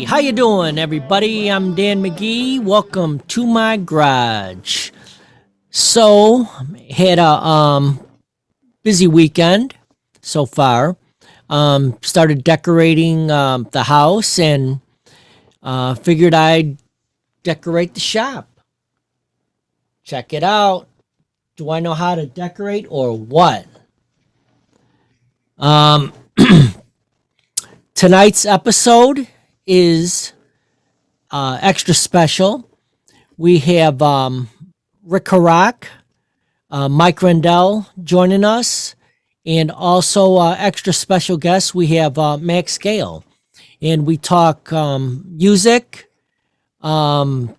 Hey, how you doing, everybody? I'm Dan McGee. Welcome to my garage. So, had a busy weekend so far. Started decorating the house and figured I'd decorate the shop. Check it out. Do I know how to decorate or what? Um, Tonight's episode is extra special. We have Hroch, Mike Rendell joining us, and also extra special guest. We have Gail, and we talk music, um,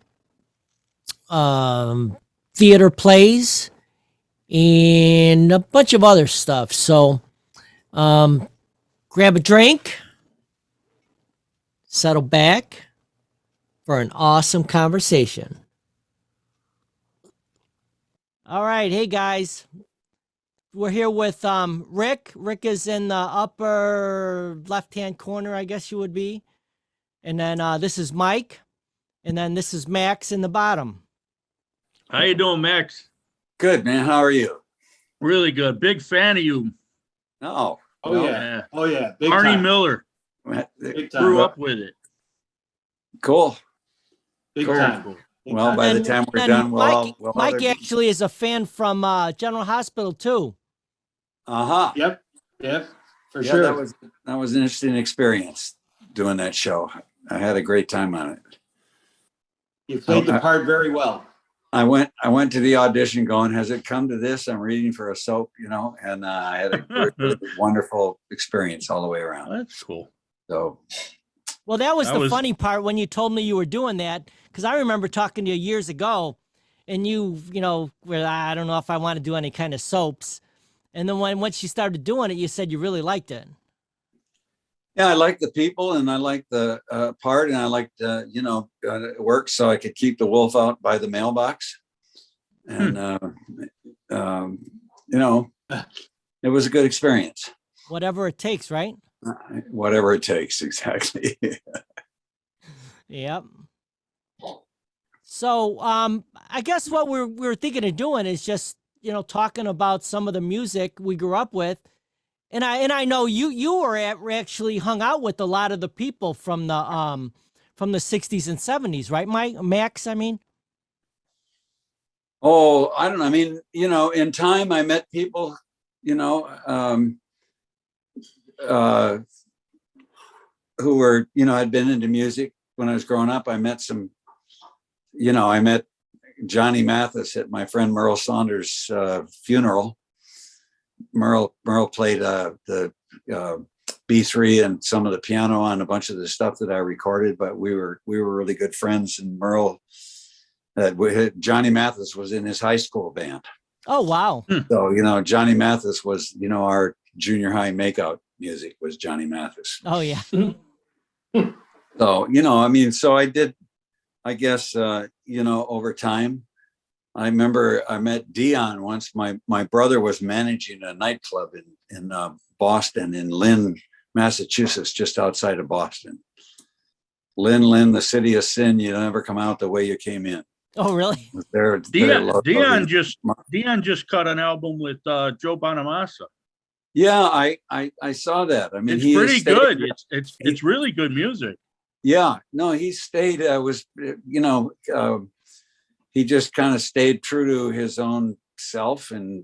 theater plays, and a bunch of other stuff. So grab a drink, settle back for an awesome conversation. All right, hey guys, we're here with Rick. Rick is in the upper left-hand corner, I guess you would be, and then this is Mike, and then this is Max in the bottom. How you doing, Max? Good, man. How are you? Really good. Big fan of you. Oh, Yeah. Oh yeah. Big Barney time. Miller. Big time. Grew up with it. cool. Big Cool. time. Cool. Big Well, time. by the time we're done, Mike actually is a fan from General Hospital too. Yep. For Yeah, sure. that was an interesting experience doing that show. I had a great time on it. You played the part very well. I went to the audition going, has it come to this? I'm reading for a soap, and I had a really wonderful experience all the way around. That's cool. So, Well, that was the funny part when you told me you were doing that, because I remember talking to you years ago, and you were, I don't know if I want to do any kind of soaps. And then once you started doing it, you said you really liked it. yeah, I liked the people and I liked the part, and I liked, it worked so I could keep the wolf out by the mailbox. And, it was a good experience. Whatever it takes, right? Whatever it takes, exactly. Yep. So, I guess what we're thinking of doing is just, talking about some of the music we grew up with. And I know you were actually hung out with a lot of the people from the 60s and 70s, right, Max? I mean. Oh, I don't know. I mean, in time I met people, who were, had been into music when I was growing up. I met I met Johnny Mathis at my friend Merle Saunders' funeral. Merle played the B3 and some of the piano on a bunch of the stuff that I recorded, but we were really good friends. And Merle, Johnny Mathis was in his high school band. Oh, wow. So, Johnny Mathis was, our junior high makeout music was Johnny Mathis. Oh, yeah. So, so I did, I guess, over time. I remember I met Dion once. My brother was managing a nightclub in Boston, in Lynn, Massachusetts, just outside of Boston. Lynn, the city of sin. You never come out the way you came in. Oh, really? Dion just cut an album with Joe Bonamassa. Yeah, I saw that. I mean, it's pretty good. It's really good music. Yeah, no, he stayed. He just kind of stayed true to his own self, and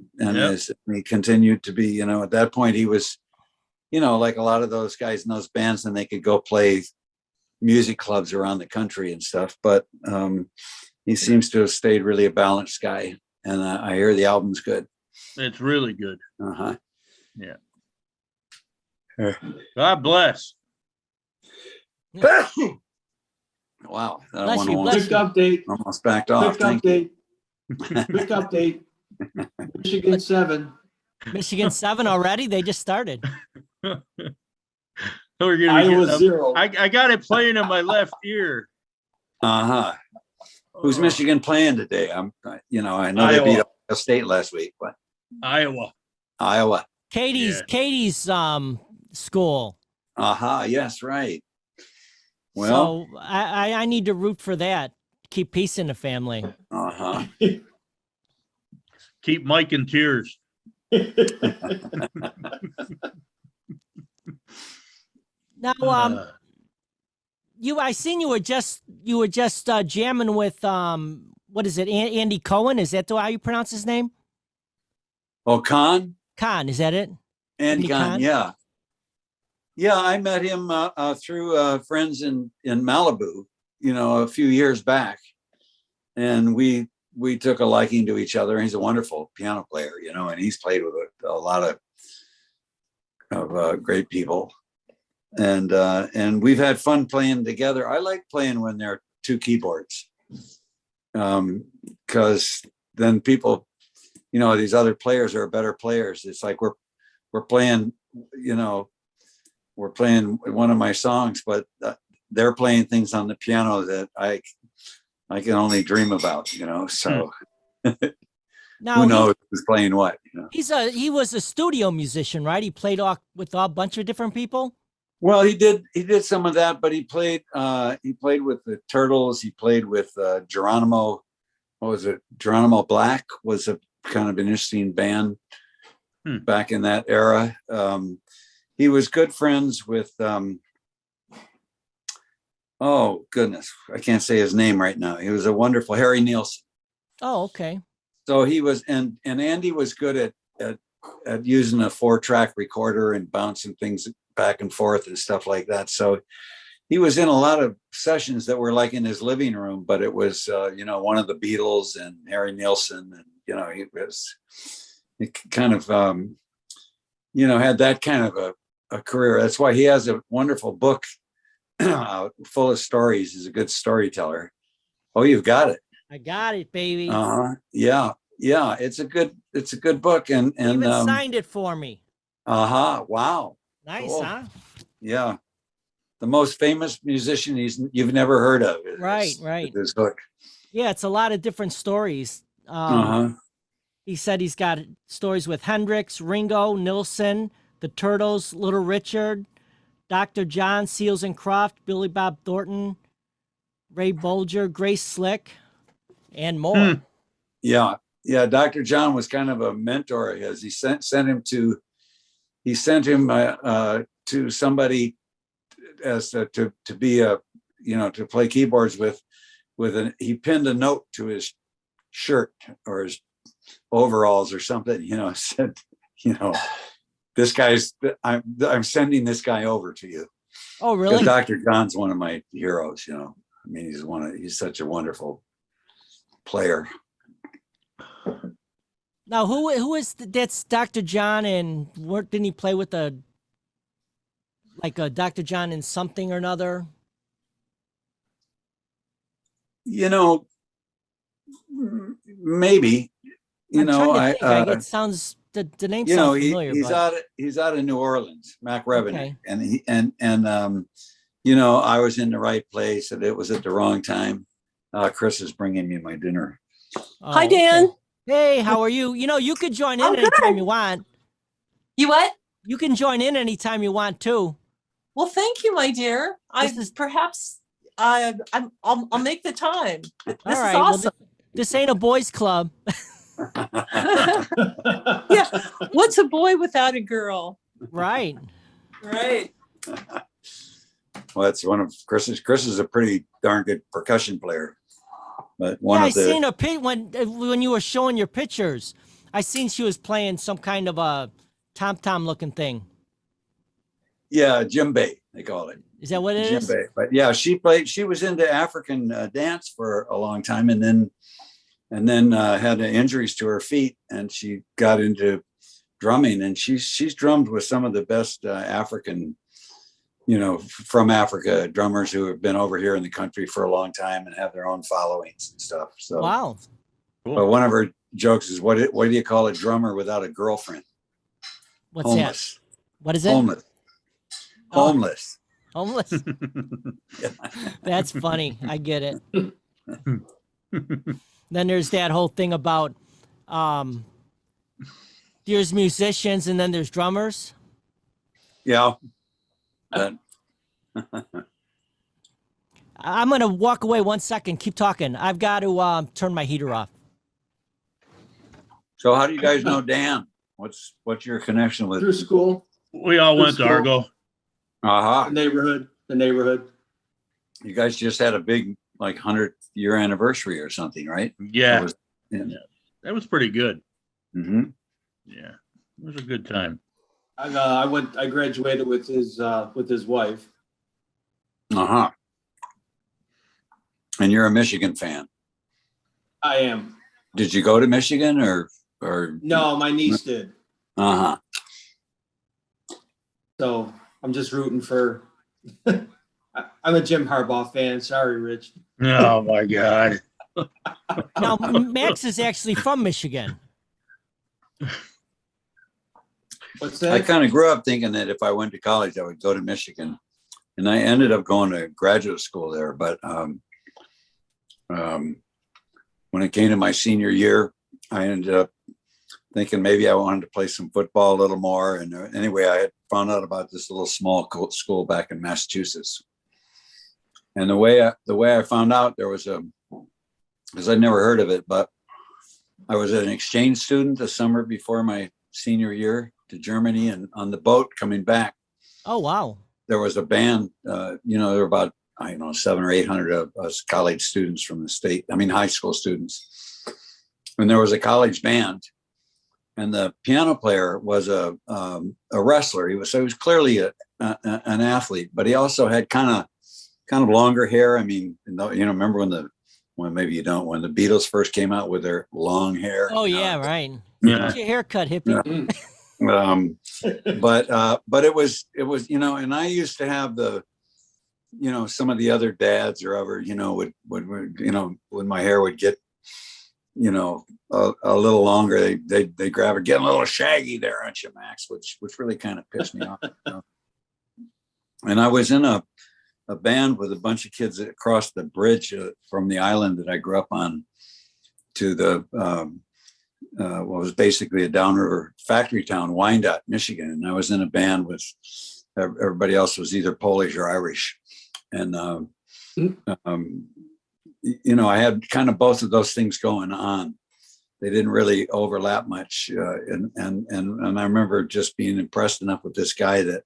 he continued to be. At that point, he was, like a lot of those guys in those bands, and they could go play music clubs around the country and stuff. But he seems to have stayed really a balanced guy, and I hear the album's good. It's really good. Yeah. God bless. Wow. Bless you. Quick update. Almost backed off. Quick update. Michigan 7. Michigan 7 already? They just started. Iowa 0. I got it playing in my left ear. Who's Michigan playing today? I know they beat Ohio State last week, but Iowa. Katie's school. Yes, right. Well, So I need to root for that. Keep peace in the family. uh-huh. Keep Mike in tears. Now, I seen you were just jamming with what is it, Andy Cohen? Is that how you pronounce his name? Oh, Khan? Khan, is that it? Andy Khan, Khan? yeah. Yeah, I met him through friends in Malibu, a few years back. And we took a liking to each other. He's a wonderful piano player, and he's played with a lot of great people. And we've had fun playing together. I like playing when there are two keyboards, because then people, these other players are better players. It's like we're playing, we're playing one of my songs, but they're playing things on the piano that I can only dream about, so Now, who knows who's playing what, he was a studio musician, right? He played with a bunch of different people. Well, he did some of that, but he played with the Turtles. He played with Geronimo. What was it? Geronimo Black was a kind of an interesting band back in that era. He was good friends with oh goodness, I can't say his name right now. He was a wonderful Harry Nilsson. Oh, okay. So he was, and Andy was good at using a 4-track recorder and bouncing things back and forth and stuff like that. So he was in a lot of sessions that were like in his living room, but it was, one of the Beatles and Harry Nilsson, and, he kind of, had that kind of a career. That's why he has a wonderful book full of stories. He's a good storyteller. Oh, you've got it. I got it, baby. Yeah. It's a good book, and He even signed it for me. Wow. Nice, Cool. huh? Yeah. The most famous musician you've never heard of. Right. This book. Yeah, it's a lot of different stories. He said he's got stories with Hendrix, Ringo, Nilsson, the Turtles, Little Richard, Dr. John, Seals and Croft, Billy Bob Thornton, Ray Bolger, Grace Slick, and more. Yeah. Dr. John was kind of a mentor, as he sent him to somebody as to be to play keyboards with he pinned a note to his shirt or his overalls or something, said, this guy's, I'm sending this guy over to you. Oh, really? Dr. John's one of my heroes, he's such a wonderful player. Now, who is that's Dr. John, and what didn't he play with a Dr. John in something or another? Maybe. It sounds the name sounds familiar. He's out of New Orleans, Mac Revenue, okay. and I was in the right place, and it was at the wrong time. Chris is bringing me my dinner. Oh, hi, Dan. Okay. Hey, how are you? You could join in anytime you want. You what? You can join in anytime you want too. Well, thank you, my dear. I'll make the time. This is awesome. Well, this ain't a boys' club. Yeah. What's a boy without a girl? Right. Well, that's one of Chris's. Chris is a pretty darn good percussion player. But I seen a when you were showing your pictures. I seen she was playing some kind of a tom-tom looking thing. Yeah, djembe, they call it. Is that what it is? Djembe. But yeah, she was into African dance for a long time, and then had injuries to her feet, and she got into drumming, and she's drummed with some of the best African, from Africa, drummers who have been over here in the country for a long time and have their own followings and stuff. So wow. Cool. But one of her jokes is, what do you call a drummer without a girlfriend? What's Homeless. that? What is it? Homeless. Oh. Homeless. Homeless. That's funny. I get it. Then there's that whole thing about there's musicians and then there's drummers. Yeah. I'm going to walk away 1 second. Keep talking. I've got to turn my heater off. So how do you guys know Dan? What's your connection with? Through school, We all went to Argo. Aha. the neighborhood. You guys just had a big, like, 100th year anniversary or something, right? Yeah, Yeah. that was pretty good. Mm-hmm. Yeah, it was a good time. I graduated with his wife. Uh-huh. And you're a Michigan fan. I am. Did you go to Michigan or? No, my niece did. Uh-huh. So I'm just rooting for. I'm a Jim Harbaugh fan. Sorry, Rich. Oh my God. Now, Max is actually from Michigan. What's I that? kind of grew up thinking that if I went to college, I would go to Michigan, and I ended up going to graduate school there. But when it came to my senior year, I ended up thinking maybe I wanted to play some football a little more. And anyway, I had found out about this little small school back in Massachusetts. And the way I found out, there was because I'd never heard of it, but I was an exchange student the summer before my senior year to Germany, and on the boat coming back, Oh, wow. there was a band. There were about 700 or 800 of us college students from the state. I mean, high school students, and there was a college band, and the piano player was a wrestler. He was clearly an athlete, but he also had kind of longer hair. I mean, remember when maybe you don't, when the Beatles first came out with their long hair. Oh, yeah, right. Yeah. Get your haircut, hippie. But it was, and I used to have some of the other dads or ever, when my hair would get, a little longer, they grab it, getting a little shaggy there, aren't you, Max? Which really kind of pissed me off. And I was in a band with a bunch of kids that crossed the bridge from the island that I grew up on to the what was basically a downriver factory town, Wyandotte, Michigan. And I was in a band with everybody else was either Polish or Irish. And, I had kind of both of those things going on. They didn't really overlap much. And I remember just being impressed enough with this guy that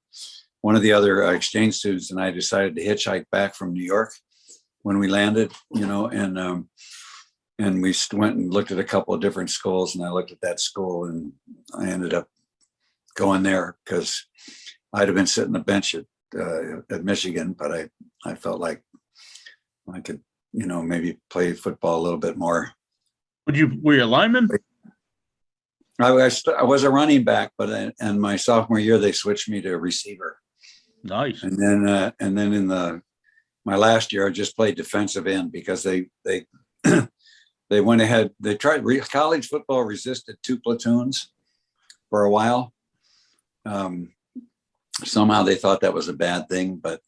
one of the other exchange students and I decided to hitchhike back from New York when we landed, and we went and looked at a couple of different schools, and I looked at that school, and I ended up going there because I'd have been sitting the bench at Michigan, but I felt like I could, maybe play football a little bit more. Were you a lineman? I was a running back, but in my sophomore year, they switched me to a receiver. Nice. And then in my last year, I just played defensive end because they went ahead. They tried college football resisted 2 platoons for a while. Somehow they thought that was a bad thing, but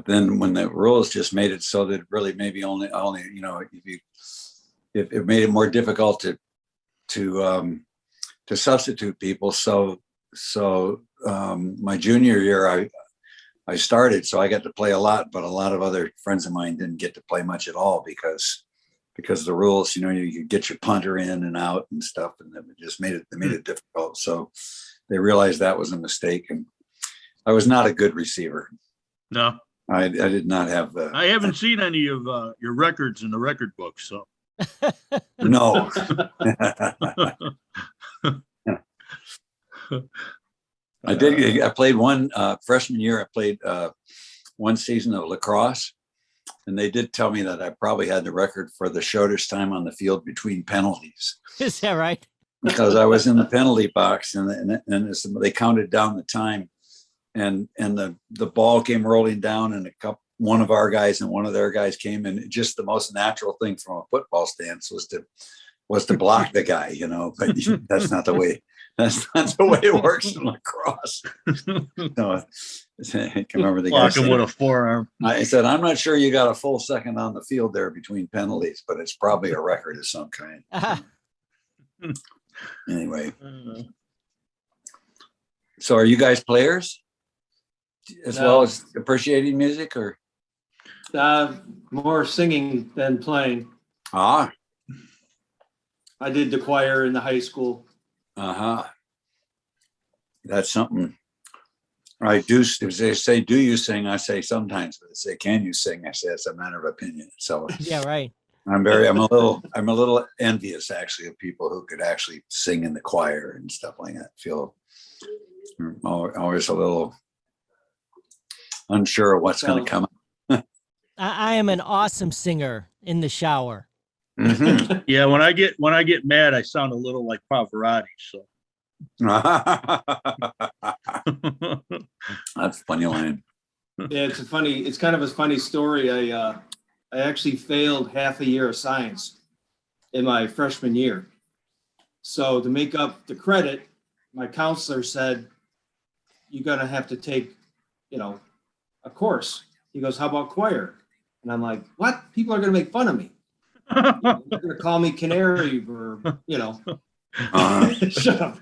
then when the rules just made it so that really maybe only if it made it more difficult to substitute people. So my junior year, I started, so I got to play a lot, but a lot of other friends of mine didn't get to play much at all because of the rules. You could get your punter in and out and stuff, and it just made it difficult. So they realized that was a mistake, and I was not a good receiver. No, I did not have the. I haven't seen any of your records in the record book, so. No. I did. I played one freshman year. I played one season of lacrosse, and they did tell me that I probably had the record for the shortest time on the field between penalties. Is that right? Because I was in the penalty box, and they counted down the time, and the ball came rolling down, and one of our guys and one of their guys came, and just the most natural thing from a football stance was to block the guy, but that's not the way. That's not the way it works in lacrosse. So, I can remember the guy Block him with a forearm. I said, I'm not sure you got a full second on the field there between penalties, but it's probably a record of some kind. Anyway. So are you guys players as well as appreciating music, or? More singing than playing. Ah, I did the choir in the high school. uh-huh. That's something. I do. If they say, "Do you sing?" I say sometimes. But they say, "Can you sing?" I say it's a matter of opinion. So Yeah, right. I'm a little envious actually of people who could actually sing in the choir and stuff like that. Feel always a little unsure of what's going to come. I am an awesome singer in the shower. Mhm. Yeah, when I get mad, I sound a little like Pavarotti. So That's a funny line. Yeah, it's kind of a funny story. I actually failed half a year of science in my freshman year. So to make up the credit, my counselor said, "You're gonna have to take, a course." He goes, "How about choir?" And I'm like, "What? People are gonna make fun of me. They're gonna call me canary or, Uh, shut up."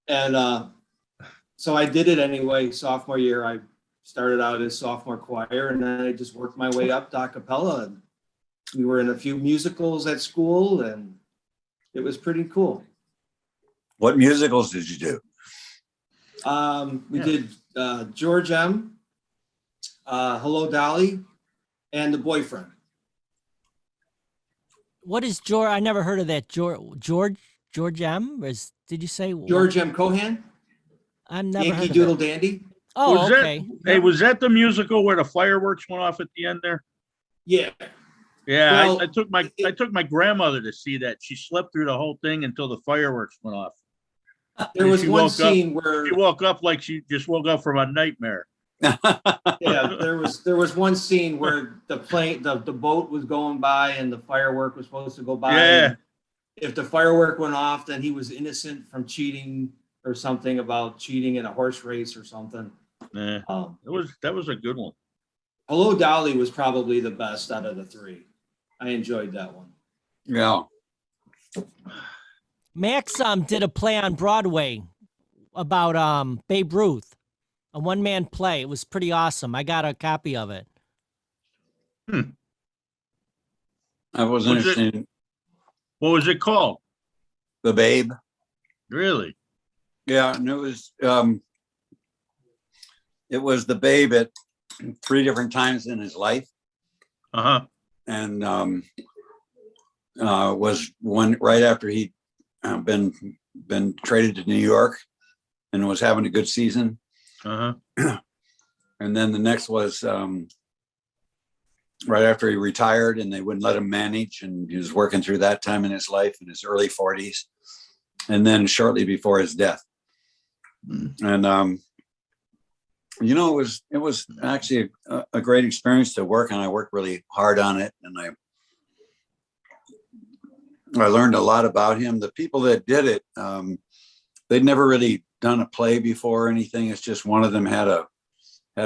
And so I did it anyway. Sophomore year, I started out as sophomore choir, and then I just worked my way up to a cappella. And we were in a few musicals at school, and it was pretty cool. what musicals did you do? We did George M., Hello Dolly, and The Boyfriend. What is George? I never heard of that. George M. Did you say George M. Cohan, I've never Yankee heard of Doodle it. Dandy. Oh, was okay. Hey, was that the musical where the fireworks went off at the end there? Yeah. Yeah, Well, I took my grandmother to see that. She slept through the whole thing until the fireworks went off. There was She one woke up- scene where She woke up like she just woke up from a nightmare. there was one scene where the boat was going by and the firework was supposed to go by. Yeah. And if the firework went off, then he was innocent from cheating or something about cheating in a horse race or something. Yeah, that was a good one. Hello Dolly was probably the best out of the three. I enjoyed that one. Yeah. Max did a play on Broadway about Babe Ruth, a one-man play. It was pretty awesome. I got a copy of it. I was Was it- interested in What was it called? The Babe. Really? Yeah, and it was the Babe at 3 different times in his life, Uh-huh. and was one right after he'd been traded to New York and was having a good season, Uh-huh. and then the next was right after he retired, and they wouldn't let him manage, and he was working through that time in his life in his early 40s, and then shortly before his death. And it was actually a great experience to work on. I worked really hard on it, and I learned a lot about him. The people that did it, they'd never really done a play before or anything. It's just one of them had a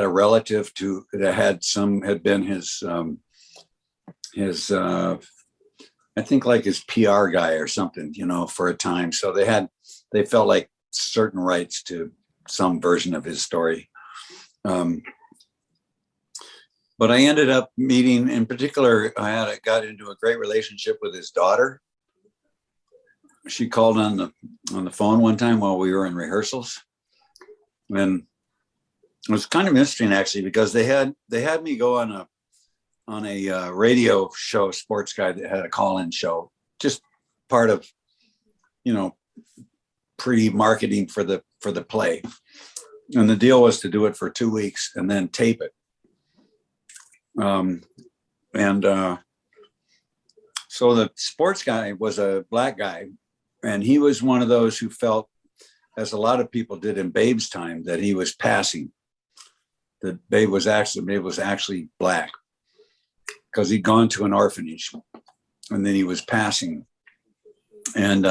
relative that had been his I think like his PR guy or something, for a time. So they felt like certain rights to some version of his story. But I ended up meeting, in particular, I got into a great relationship with his daughter. She called on the phone one time while we were in rehearsals, and it was kind of interesting actually, because they had me go on a radio show, sports guy that had a call-in show, just part of pre-marketing for the play, and the deal was to do it for 2 weeks and then tape it. So the sports guy was a black guy, and he was one of those who felt, as a lot of people did in Babe's time, that he was passing, that Babe was actually black, because he'd gone to an orphanage and then he was passing. And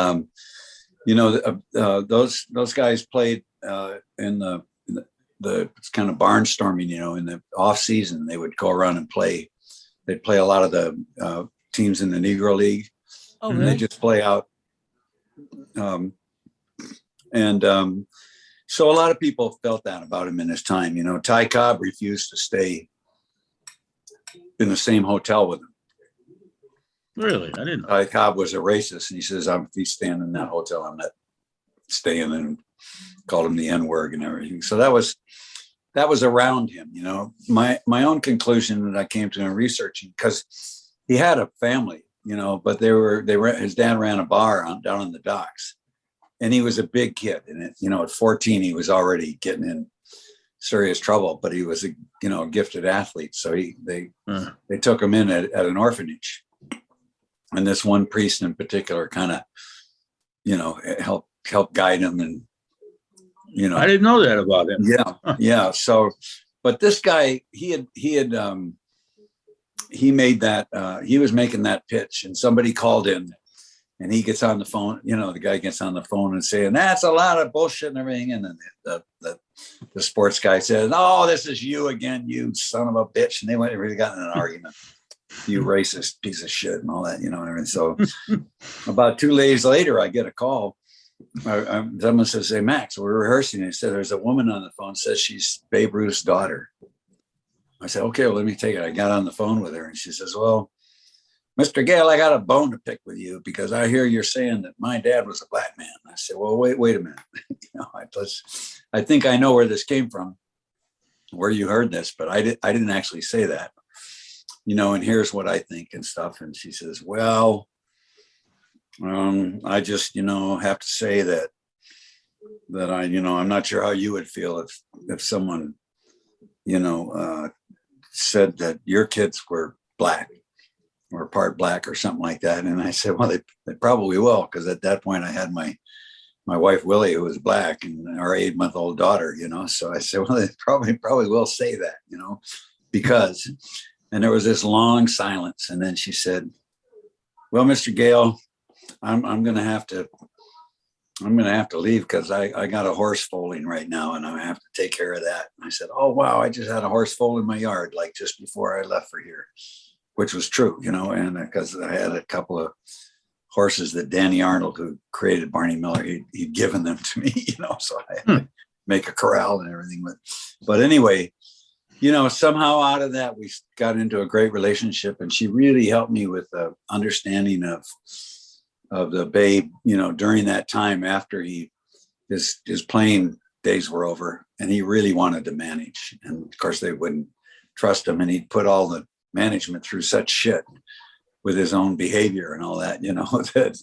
those guys played in the it's kind of barnstorming, in the off season. They would go around and play. They'd play a lot of the teams in the Negro League. Oh, And really? they just play out. So a lot of people felt that about him in his time. Ty Cobb refused to stay in the same hotel with him. Really? I didn't know. Ty Cobb was a racist, and he says, if he's staying in that hotel, I'm not staying, and called him the N-word and everything. So that was around him, you know. My own conclusion that I came to in researching, because he had a family, you know, but they were his dad ran a bar down on the docks, and he was a big kid. And you know, at 14, he was already getting in serious trouble, but he was a gifted athlete. So they took him in at an orphanage, and this one priest in particular kind of, you know, helped guide him, and you know, I didn't know that about him. yeah. So, but this guy, he made that, he was making that pitch, and somebody called in, and he gets on the phone, you know, the guy gets on the phone and saying, that's a lot of bullshit and everything. And then the sports guy says, oh, this is you again, you son of a bitch. And they really got in an argument. You racist piece of shit and all that, you know. And so about 2 days later, I get a call. Someone says, hey, Max, we're rehearsing. He said, there's a woman on the phone, says she's Babe Ruth's daughter. I said, okay, well, let me take it. I got on the phone with her, and she says, well, Mr. Gail, I got a bone to pick with you, because I hear you're saying that my dad was a black man. I said, well, wait a minute. You know, I think I know where this came from, where you heard this, but I didn't actually say that, you know, and here's what I think and stuff. And she says, well, I just, you know, have to say that I, you know, I'm not sure how you would feel if someone, you know, said that your kids were black or part black or something like that. And I said, well, they probably will, because at that point I had my wife Willie, who was black, and our 8-month-old daughter, you know. So I said, well, they probably will say that, you know, because, and there was this long silence, and then she said, well, Mr. Gail, I'm gonna have to leave, because I got a horse foaling right now, and I have to take care of that. And I said, oh wow, I just had a horse foal in my yard, like just before I left for here, which was true, you know. And because I had a couple of horses that Danny Arnold, who created Barney Miller, he'd given them to me, you know, so I had to make a corral and everything. But anyway, you know, somehow out of that, we got into a great relationship, and she really helped me with the understanding of the Babe, you know, during that time after his playing days were over, and he really wanted to manage. And of course they wouldn't trust him, and he'd put all the management through such shit with his own behavior and all that, you know, that,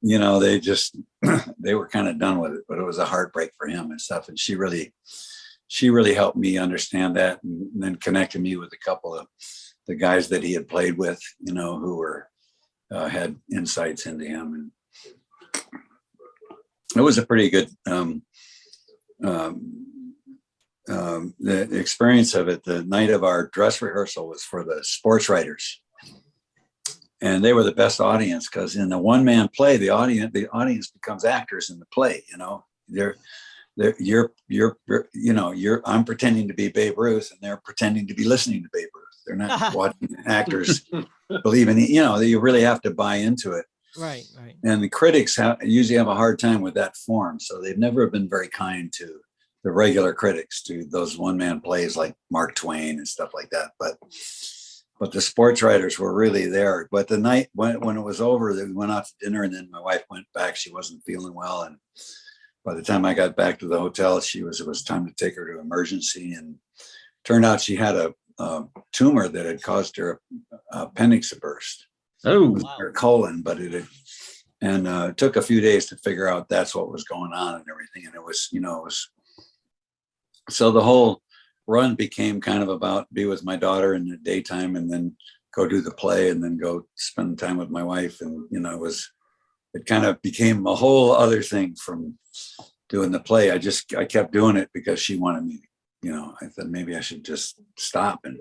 you know, they were kind of done with it, but it was a heartbreak for him and stuff. And she really helped me understand that, and then connected me with a couple of the guys that he had played with, you know, who were, had insights into him. And it was a pretty good, the experience of it. The night of our dress rehearsal was for the sports writers, and they were the best audience, because in the one-man play, the audience becomes actors in the play. You know, I'm pretending to be Babe Ruth, and they're pretending to be listening to Babe Ruth. They're not watching actors believing, you know, that you really have to buy into it. Right. And the critics usually have a hard time with that form, so they've never been very kind to the regular critics, to those one-man plays like Mark Twain and stuff like that. But the sports writers were really there. But the night when it was over, we went out to dinner, and then my wife went back. She wasn't feeling well, and by the time I got back to the hotel, it was time to take her to emergency. And turned out she had a tumor that had caused her appendix to burst. Oh, Wow. Her colon, but it took a few days to figure out that's what was going on and everything. And it was, you know, so the whole run became kind of about be with my daughter in the daytime, and then go do the play, and then go spend time with my wife. And, you know, it kind of became a whole other thing from doing the play. I kept doing it because she wanted me, you know. I thought maybe I should just stop, and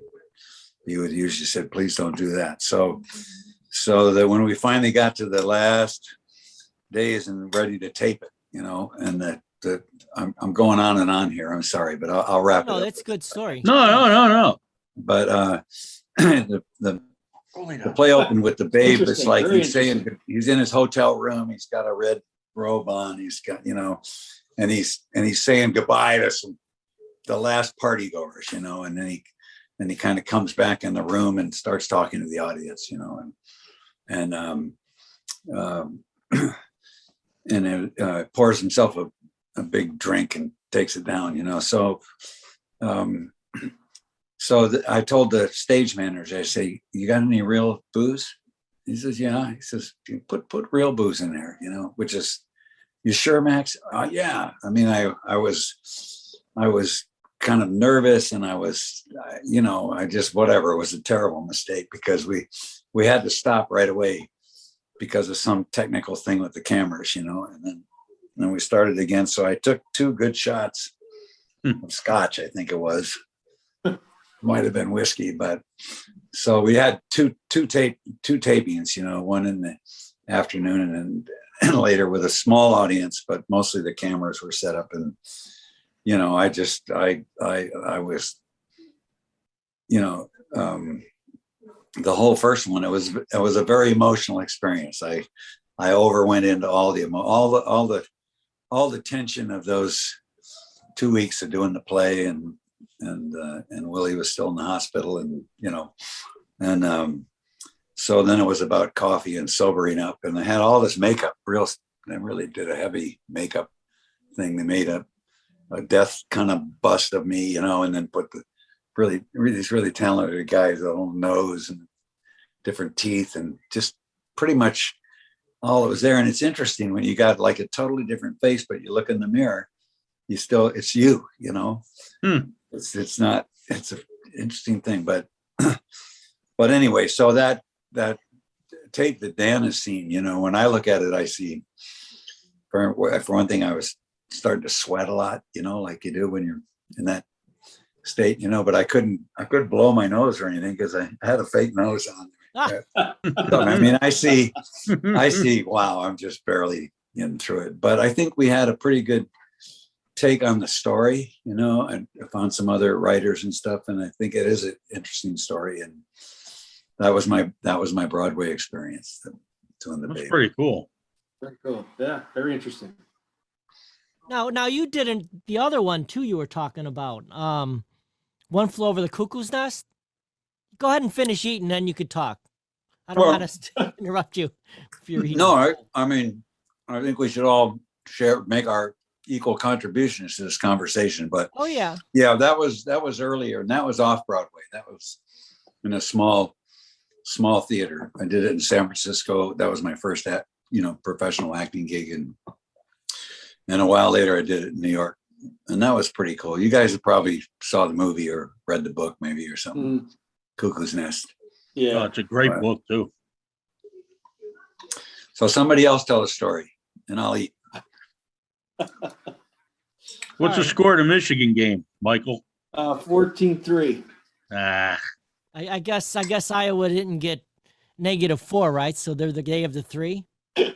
he would usually say, please don't do that. So that when we finally got to the last days and ready to tape it, you know, and I'm going on and on here. I'm sorry, but I'll wrap it up. No, that's a good story. No. But the play opened with the Babe. It's like he's saying, he's in his hotel room. He's got a red robe on. He's got, you know, and he's saying goodbye to the last party goers, you know, and and he kind of comes back in the room and starts talking to the audience, you know, and pours himself a big drink and takes it down, you know. So I told the stage manager, I say, you got any real booze? He says, yeah. He says, put real booze in there, you know, which is, you sure, Max? Yeah. I mean, I was kind of nervous, and I was, you know, whatever. It was a terrible mistake because we had to stop right away because of some technical thing with the cameras, you know, and then we started again. So I took 2 good shots of scotch, I think it was. Might have been whiskey, but so we had two tapings, you know, one in the afternoon and later with a small audience, but mostly the cameras were set up. And, you know, I was, you know, the whole first one, it was a very emotional experience. I overwent into all the tension of those 2 weeks of doing the play, and Willie was still in the hospital, and, you know, and so then it was about coffee and sobering up, and I had all this makeup. They really did a heavy makeup thing. They made a death kind of bust of me, you know, and then put these really talented guys, a whole nose and different teeth, and just pretty much all that was there. And it's interesting when you got like a totally different face, but you look in the mirror, it's you, you know. It's an interesting thing, but anyway, so that tape that Dan has seen, you know, when I look at it, I see, for one thing, I was starting to sweat a lot, you know, like you do when you're in that state, you know, but I couldn't blow my nose or anything because I had a fake nose on. So, I mean, I see, wow, I'm just barely getting through it, but I think we had a pretty good take on the story, you know, and I found some other writers and stuff, and I think it is an interesting story, and that was my Broadway experience doing the That's baby. pretty cool. Very cool. Yeah, very interesting. Now you didn't, the other one too you were talking about, One Flew Over the Cuckoo's Nest. Go ahead and finish eating, then you could talk. I don't want to interrupt you if you're eating. No, I mean, I think we should all make our equal contributions to this conversation, but oh yeah, that was earlier, and that was off Broadway. That was in a small theater. I did it in San Francisco. That was my first professional acting gig, and a while later I did it in New York, and that was pretty cool. You guys have probably saw the movie or read the book maybe or something. Cuckoo's Nest. Yeah, Oh, it's a great book too. So somebody else tell a story and I'll eat. What's the score to Michigan game, Michael? 14-3. I guess Iowa didn't get -4, right? So they're the day of the 3. Yeah.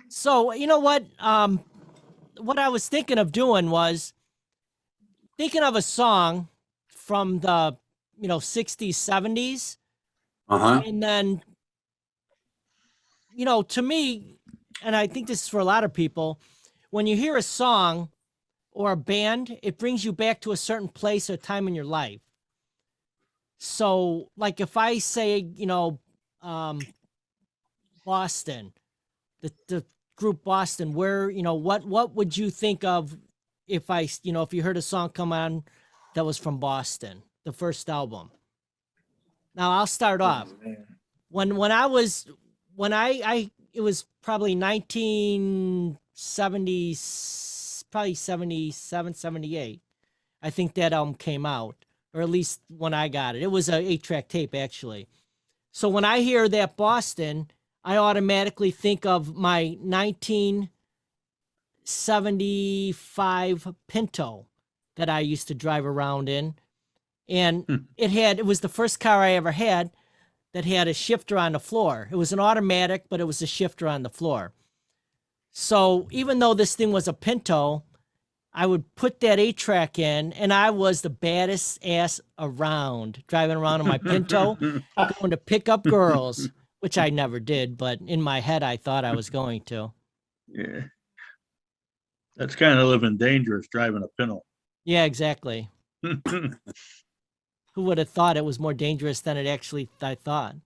So you know what? What I was thinking of doing was thinking of a song from the 60s, 70s. And then, to me, and I think this is for a lot of people, when you hear a song or a band, it brings you back to a certain place or time in your life. So, like if I say, Boston, the group Boston, where, what would you think of if if you heard a song come on that was from Boston, the first album? Now I'll start off. When it was probably 1970, probably 77, 78. I think that album came out, or at least when I got it. It was a 8-track tape actually. So when I hear that Boston, I automatically think of my 1975 Pinto that I used to drive around in. And it was the first car I ever had that had a shifter on the floor. It was an automatic, but it was a shifter on the floor. So even though this thing was a Pinto, I would put that 8-track in, and I was the baddest ass around, driving around in my Pinto, going to pick up girls, which I never did, but in my head, I thought I was going to. Yeah. That's kind of living dangerous driving a Pinto. Yeah, exactly. Who would have thought it was more dangerous than it actually I thought?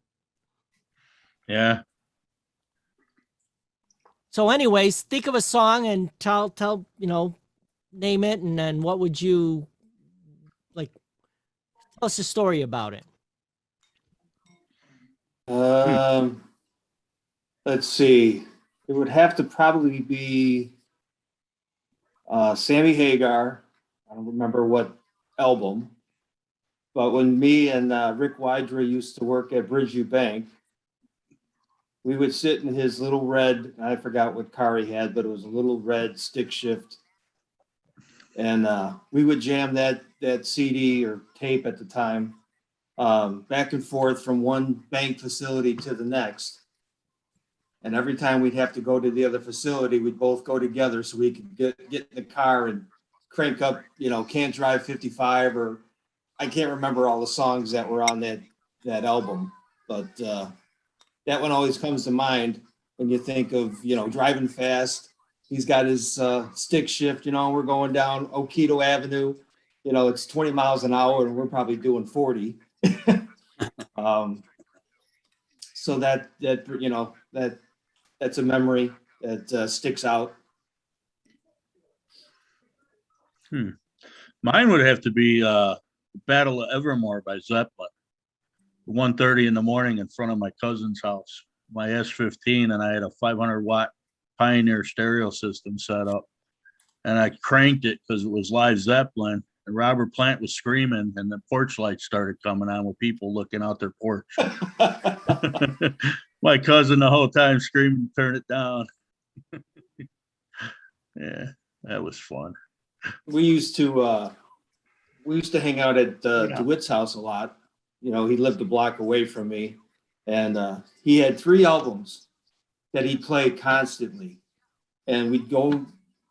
Yeah. So anyways, think of a song and tell name it, and then what would you like? Tell us a story about it. Let's see. It would have to probably be Sammy Hagar. I don't remember what album, but when me and Rick Wydra used to work at Bridgeview Bank, we would sit in his little red, I forgot what car he had, but it was a little red stick shift. And we would jam that CD or tape at the time back and forth from one bank facility to the next. And every time we'd have to go to the other facility, we'd both go together so we could get in the car and crank up, Can't Drive 55, or I can't remember all the songs that were on that album, but that one always comes to mind when you think of, driving fast. He's got his stick shift, we're going down Oquito Avenue, it's 20 miles an hour and we're probably doing 40. So that's a memory that sticks out. Mine would have to be Battle of Evermore by Zeppelin. 1:30 in the morning in front of my cousin's house, my S15, and I had a 500-watt Pioneer stereo system set up. And I cranked it because it was live Zeppelin. And Robert Plant was screaming, and the porch lights started coming on with people looking out their porch. My cousin the whole time screaming, turn it down. Yeah, that was fun. We used to hang out at DeWitt's house a lot. He lived a block away from me, and he had 3 albums that he played constantly. And we'd go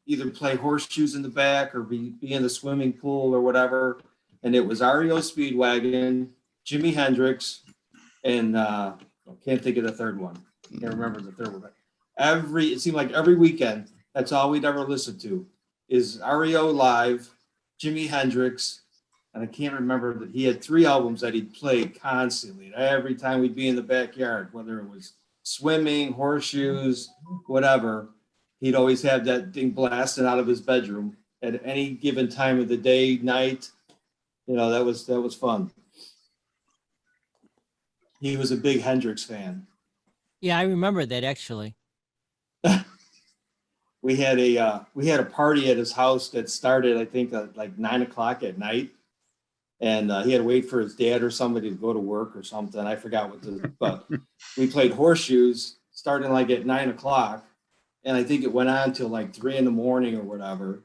either play horseshoes in the back or be in the swimming pool or whatever. And it was REO Speedwagon, Jimi Hendrix, and I can't think of the third one. Can't remember the third one. It seemed like every weekend, that's all we'd ever listen to is REO live, Jimi Hendrix, and I can't remember that he had 3 albums that he'd play constantly. Every time we'd be in the backyard, whether it was swimming, horseshoes, whatever, he'd always have that thing blasting out of his bedroom at any given time of the day, night. That was fun. He was a big Hendrix fan. Yeah, I remember that actually. We had a party at his house that started, I think, like 9:00 at night. And he had to wait for his dad or somebody to go to work or something. I forgot but we played horseshoes starting like at 9:00. And I think it went on till like 3 a.m. or whatever.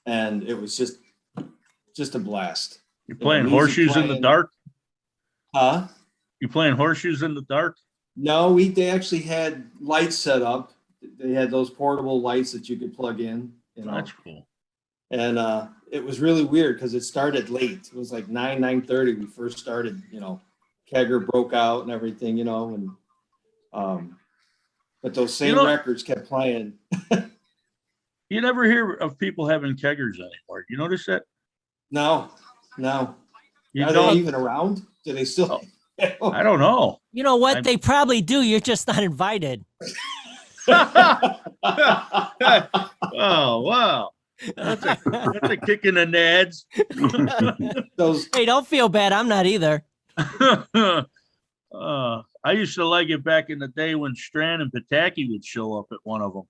And it was just a blast. You're playing horseshoes in the dark? Huh? You playing horseshoes in the dark? No, they actually had lights set up. They had those portable lights that you could plug in. That's cool. And it was really weird because it started late. It was like 9:30. We first started, Kegger broke out and everything, and but those same records kept playing. You never hear of people having keggers anymore. You notice that? No. Are they even around? Do they still? I don't know. You know what? They probably do. You're just not invited. Oh, wow. That's a kick in the nads. Hey, don't feel bad. I'm not either. I used to like it back in the day when Strand and Pataki would show up at one of them.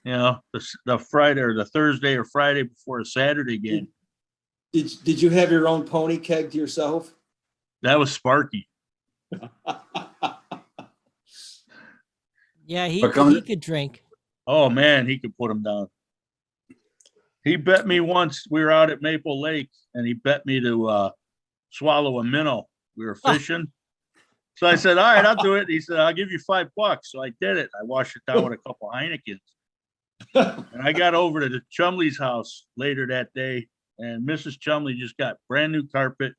Yeah. The Friday or the Thursday or Friday before a Saturday game. Did you have your own pony keg to yourself? That was Sparky. Yeah, he could drink. Oh, man, he could put him down. He bet me once, we were out at Maple Lake, and he bet me to swallow a minnow. We were fishing. So I said, all right, I'll do it. He said, I'll give you $5. So I did it. I washed it down with a couple Heinekens. And I got over to the Chumley's house later that day, and Mrs. Chumley just got brand new carpet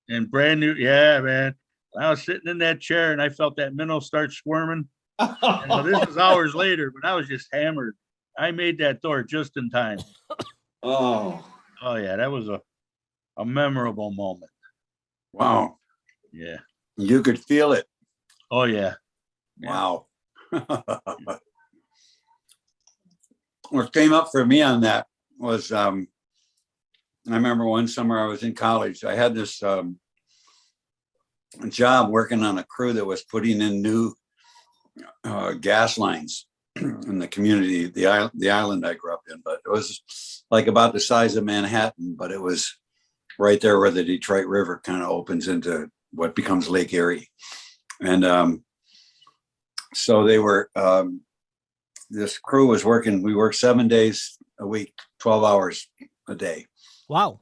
and brand new. Yeah, man. I was sitting in that chair, and I felt that minnow start squirming. This is hours later, but I was just hammered. I made that door just in time. Oh, Oh yeah, that was a memorable moment. Wow. Yeah. You could feel it. Oh yeah. Wow. What came up for me on that was, I remember one summer I was in college. I had this job working on a crew that was putting in new gas lines in the community, the island I grew up in, but it was like about the size of Manhattan, but it was right there where the Detroit River kind of opens into what becomes Lake Erie. And so they were, this crew was working, we worked 7 days a week, 12 hours a day. Wow.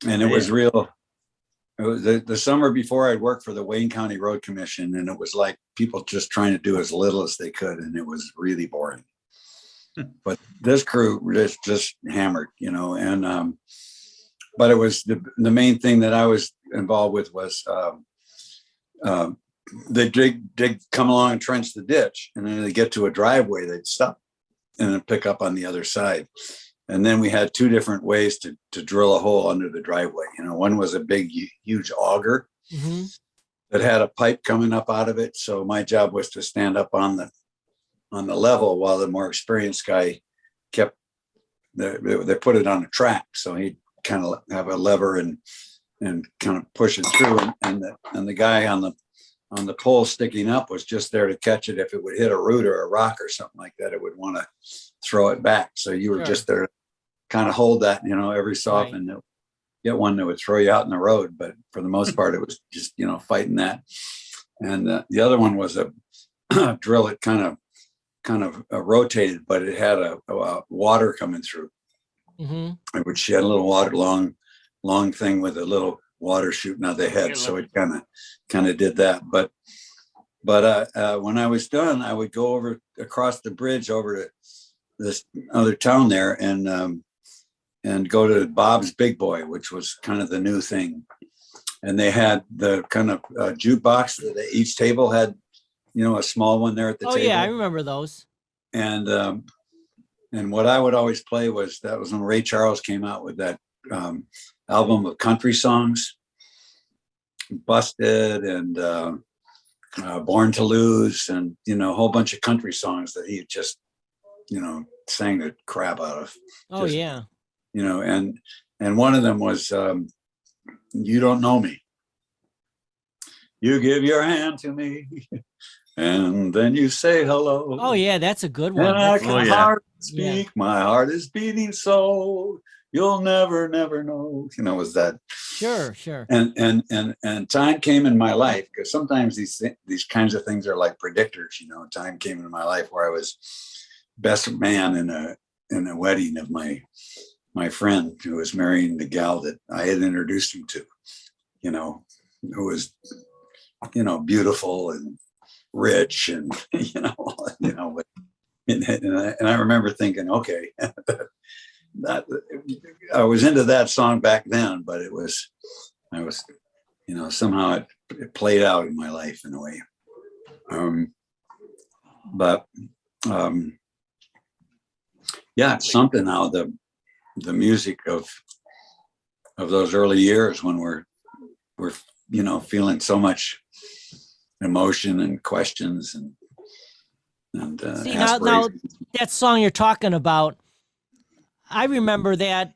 And it was real. It was the summer before I'd worked for the Wayne County Road Commission, and it was like people just trying to do as little as they could, and it was really boring. But this crew just hammered, you know, and but it was the main thing that I was involved with was they dig, come along and trench the ditch, and then they get to a driveway, they'd stop and then pick up on the other side. And then we had two different ways to drill a hole under the driveway. You know, one was a big, huge auger that had a pipe coming up out of it. So my job was to stand up on the level while the more experienced guy kept, they put it on a track. So he'd kind of have a lever and kind of push it through. And the guy on the pole sticking up was just there to catch it. If it would hit a root or a rock or something like that, it would want to throw it back. So you were just there to kind of hold that, you know, every so often get one that would throw you out in the road. But for the most part, it was just, you know, fighting that. And the other one was a drill that kind of rotated, but it had a water coming through, which had a little water, long thing with a little water shooting out the head. So it kind of did that. But when I was done, I would go over across the bridge over to this other town there and go to Bob's Big Boy, which was kind of the new thing. And they had the kind of jukebox that each table had, you know, a small one there at the table. Oh yeah, I remember those. And what I would always play was, that was when Ray Charles came out with that album of country songs, Busted and Born to Lose, and, you know, a whole bunch of country songs that he just, you know, sang the crap out of. Oh, yeah. You know, and one of them was You Don't Know Me. You give your hand to me and then you say hello. Oh, yeah, that's a good one. And I can hardly speak. Yeah. My heart is beating so you'll never know. You know, was that? Sure. And time came in my life, because sometimes these kinds of things are like predictors. You know, time came in my life where I was best man in a wedding of my friend who was marrying the gal that I had introduced him to, you know, who was, you know, beautiful and rich and, you know, and I remember thinking, okay, that I was into that song back then, but I was, you know, somehow it played out in my life in a way. Yeah, it's something now, the music of those early years when we're, you know, feeling so much emotion and questions and see, now that song you're talking about, I remember that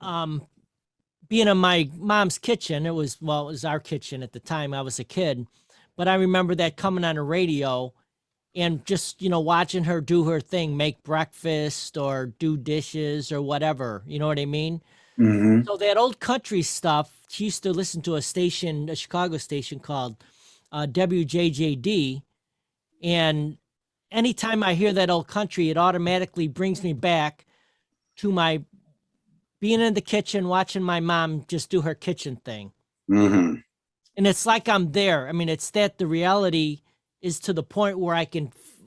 being in my mom's kitchen. It was our kitchen at the time. I was a kid, but I remember that coming on the radio and just, you know, watching her do her thing, make breakfast or do dishes or whatever. You know what I mean? Mm-hmm. So that old country stuff, she used to listen to a Chicago station called WJJD. And anytime I hear that old country, it automatically brings me back to my being in the kitchen, watching my mom just do her kitchen thing. Mm-hmm. And it's like I'm there. I mean, it's that the reality is to the point where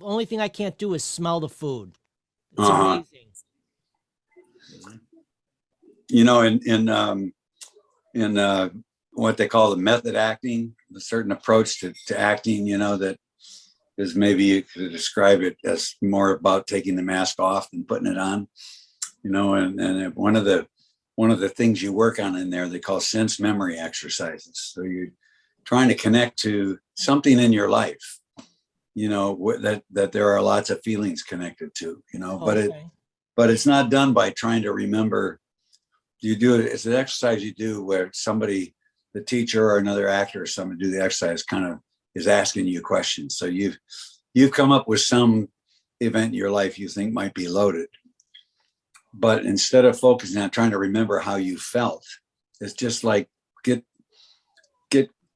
only thing I can't do is smell the food. It's amazing. You know, in what they call the method acting, the certain approach to acting, you know, that is maybe you could describe it as more about taking the mask off than putting it on, you know, and one of the things you work on in there, they call sense memory exercises. So you're trying to connect to something in your life, you know, that there are lots of feelings connected to, you know, but it's not done by trying to remember. You do it, it's an exercise you do where somebody, the teacher or another actor or someone do the exercise kind of is asking you questions. So you've come up with some event in your life you think might be loaded, but instead of focusing on trying to remember how you felt, it's just like get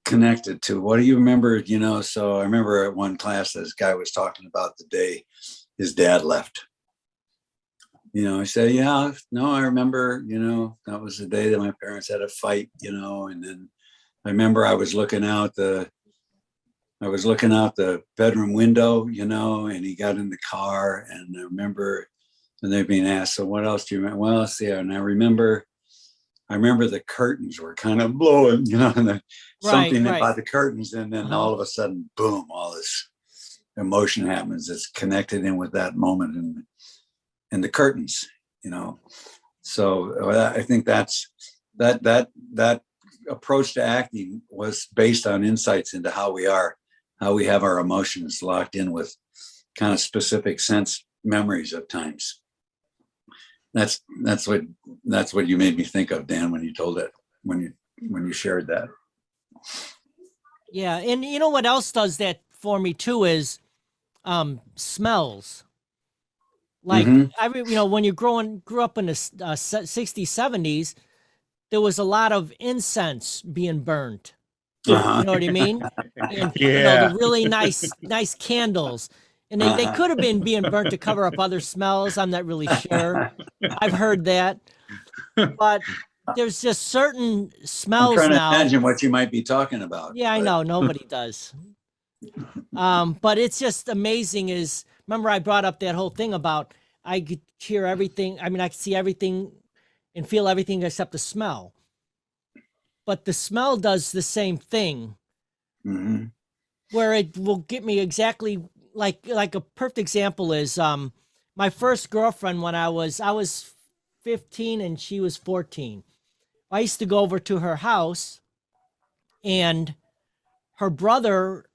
connected to what do you remember, you know. So I remember at one class this guy was talking about the day his dad left. You know, I said, yeah, no, I remember, you know, that was the day that my parents had a fight, you know, and then I remember I was looking out the bedroom window, you know, and he got in the car, and I remember, and they're being asked, so what else do you remember? Well, let's see, and I remember the curtains were kind of blowing, you know, and something about the curtains, and then all of a sudden, boom, all this emotion happens. It's connected in with that moment and the curtains, you know. So I think that's that approach to acting was based on insights into how we have our emotions locked in with kind of specific sense memories of times. That's what you made me think of, Dan, when you told it, when you shared that. Yeah, and you know what else does that for me too is smells. Like you know, when you grew up in the 60s, 70s, there was a lot of incense being burnt. You know what I mean? And you know, the really nice candles. And they could have been being burnt to cover up other smells. I'm not really sure. I've heard that. But there's just certain smells I'm trying now. to imagine what you might be talking about. Yeah, I know. Nobody does. But it's just amazing is, remember I brought up that whole thing about I could hear everything. I mean, I could see everything and feel everything except the smell. But the smell does the same thing, where it will get me exactly like a perfect example is my first girlfriend when I was 15 and she was 14. I used to go over to her house, and her brother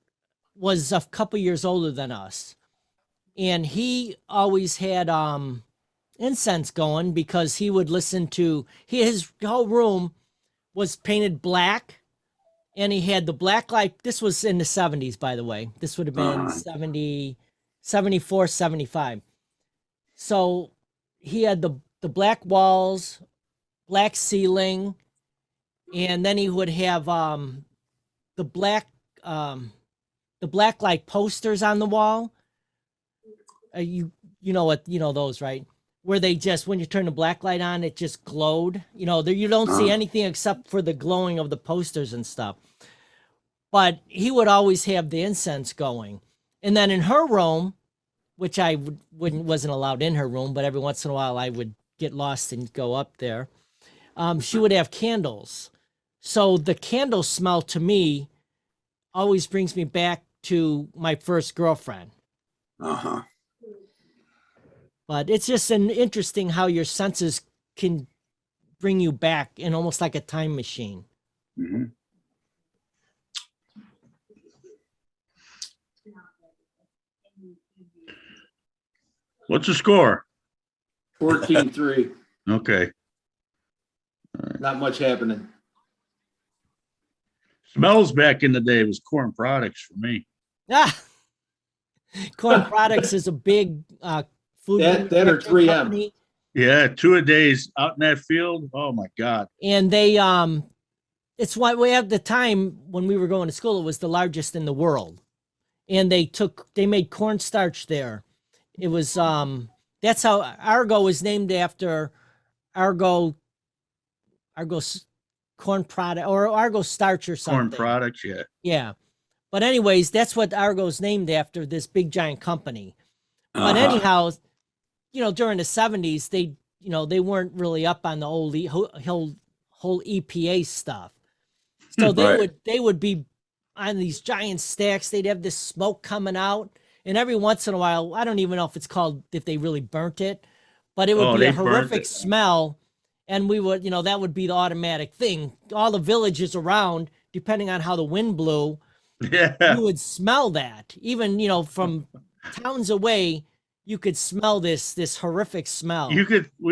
was a couple years older than us, and he always had incense going because he would listen to his whole room was painted black, and he had the black light. This was in the 70s, by the way. This would have been 70, 74, 75. So he had the black walls, black ceiling, and then he would have the black light posters on the wall. You know what, you know those, right? Where they just, when you turn the black light on, it just glowed. You know, there you don't see anything except for the glowing of the posters and stuff. But he would always have the incense going. And then in her room, which I wasn't allowed in her room, but every once in a while I would get lost and go up there. She would have candles. So the candle smell to me always brings me back to my first girlfriend. But it's just an interesting how your senses can bring you back in almost like a time machine. What's the score? 14-3. Okay. Not much happening. Smells back in the day was corn products for me. Corn products is a big food that or 3M company. Yeah, 2-a-days out in that field. Oh my God. And they it's why we have the time when we were going to school, it was the largest in the world. And they made cornstarch there. It was that's how Argo was named after Argo's corn product or Argo starch or something. Corn products, yeah. Yeah. But anyways, that's what Argo's named after, this big giant company. But anyhow, you know, during the 70s, they weren't really up on the whole EPA stuff. So they would be on these giant stacks. They'd have this smoke coming out, And every once in a while, I don't even know if it's called, if they really burnt it, but it would Oh, be a they burnt horrific it. smell. And we would, that would be the automatic thing. All the villages around, depending on how the wind blew, Yeah. you would smell that. Even, from towns away, you could smell this horrific smell. We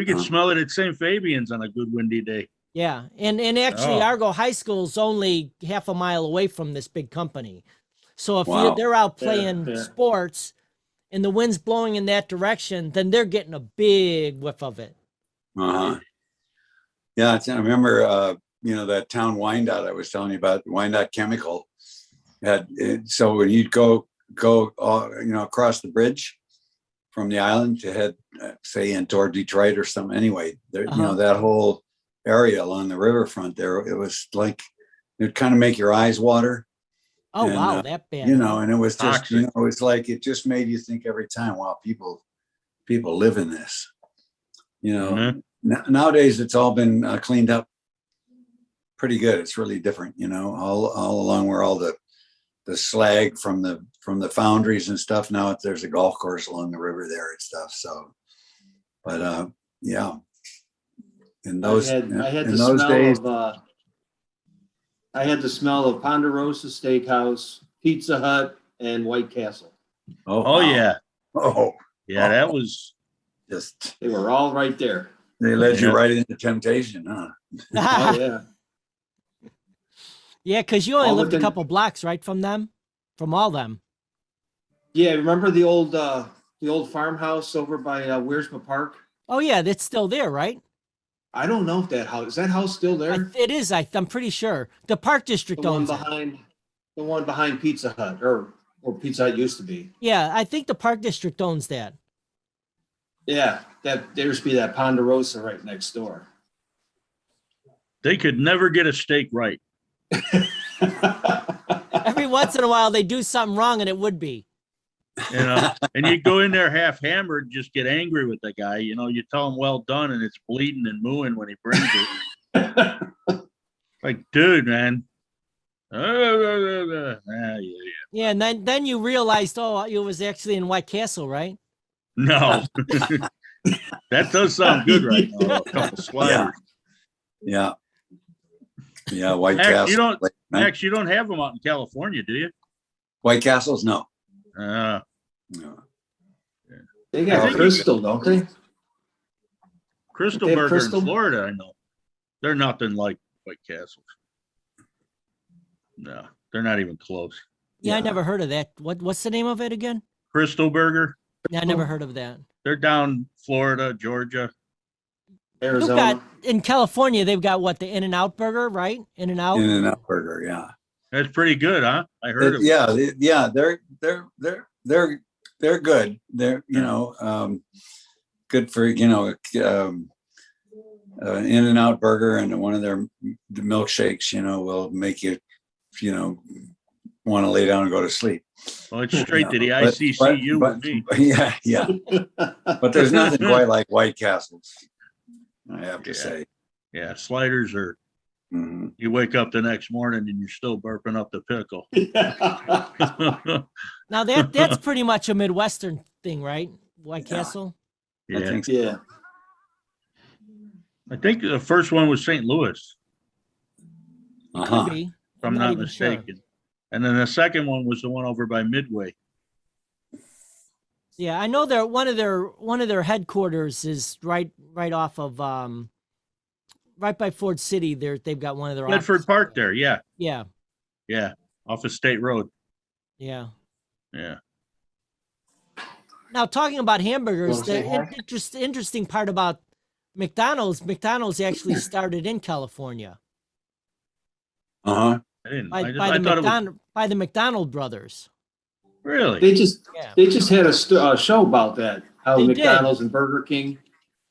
could smell it at St. Fabian's on a good windy day. Yeah. And actually, Oh. Argo High School is only half a mile away from this big company. So if Wow. they're out playing yeah. sports and the wind's blowing in that direction, then they're getting a big whiff of it. Uh-huh. Yeah, I remember, that town Wyandotte I was telling you about, Wyandotte Chemical. So when you'd go, across the bridge from the island to head, say, in toward Detroit or something. Anyway, there, Uh-huh. that whole area along the riverfront there, it was like, it'd kind of make your eyes water. Oh, And, wow, that bad. And it was just, Toxic. it was like, it just made you think every time, wow, people live in this. Mhm. Nowadays it's all been cleaned up pretty good. It's really different, all along where all the slag from the foundries and stuff. Now there's a golf course along the river there and stuff. So, but yeah, in those I had in the those smell days, of I had the smell of Ponderosa Steakhouse, Pizza Hut, and White Castle. Oh, wow. yeah. Oh, Yeah, that was, just They were all right there. they led you Yeah. right into temptation, huh? Oh yeah. Yeah, because you only All lived a within- couple blocks, right, from all them. Yeah, remember the old farmhouse over by Wiersma Park? Oh, yeah, that's still there, right? I don't know if is that house still there? It is, I'm pretty sure. The Park District The one owns it. behind Pizza Hut, or Pizza Hut used to be. Yeah, I think the Park District owns that. Yeah, there used to be that Ponderosa right next door. they could never get a steak right. Every once in a while, they do something wrong, and it would be. And you go in there half hammered, just get angry with the guy. You tell him well done, and it's bleeding and mooing when he brings it. Like, dude, man. Yeah. Yeah, and then you realized, oh, it was actually in White Castle, right? No, that does sound good right now. A couple sliders. Yeah. White Max, Castle. you don't- Right? Max, you don't have them out in California, do you? White Castles, no. Uh, No. They I got think Crystal, don't they? Crystal They have Burger Crystal? in Florida, I know. They're nothing like White Castles. No, they're not even close. Yeah, I Yeah. never heard of that. What's the name of it again? Crystal Burger, Yeah, I never heard of that. they're down Florida, Georgia. They've Arizona. got in California. They've got what, the In-N-Out burger, right? In-N-Out. In-N-Out Burger, yeah. That's pretty good, huh? I heard of it. Yeah, they're good. They're good for In-N-Out Burger, and one of their milkshakes will make you want to lay down and go to sleep. Well, it's straight to the But- ICCU but- with me. Yeah. But there's nothing quite like White Castles, I have to Yeah. say. Yeah, sliders are, Mhm. you wake up the next morning and you're still burping up the pickle. Now that's pretty much a Midwestern thing, right? White Yeah. Castle. I Yeah, think so. Yeah. I think the first one was St. Louis, Uh-huh. Could be. if I'm I'm not not even sure. mistaken. And then the second one was the one over by Midway. Yeah, I know one of their headquarters is right off of right by Ford City. They've got one of their Bedford offices. Park there, yeah, Yeah, yeah, off of State Road, yeah. yeah. Now talking about hamburgers, Wanna say the hi? interesting part about McDonald's actually started in California Uh-huh. I didn't, by I the thought it was, by the McDonald brothers. really? They just Yeah. had a show about that. How They did. McDonald's and Burger King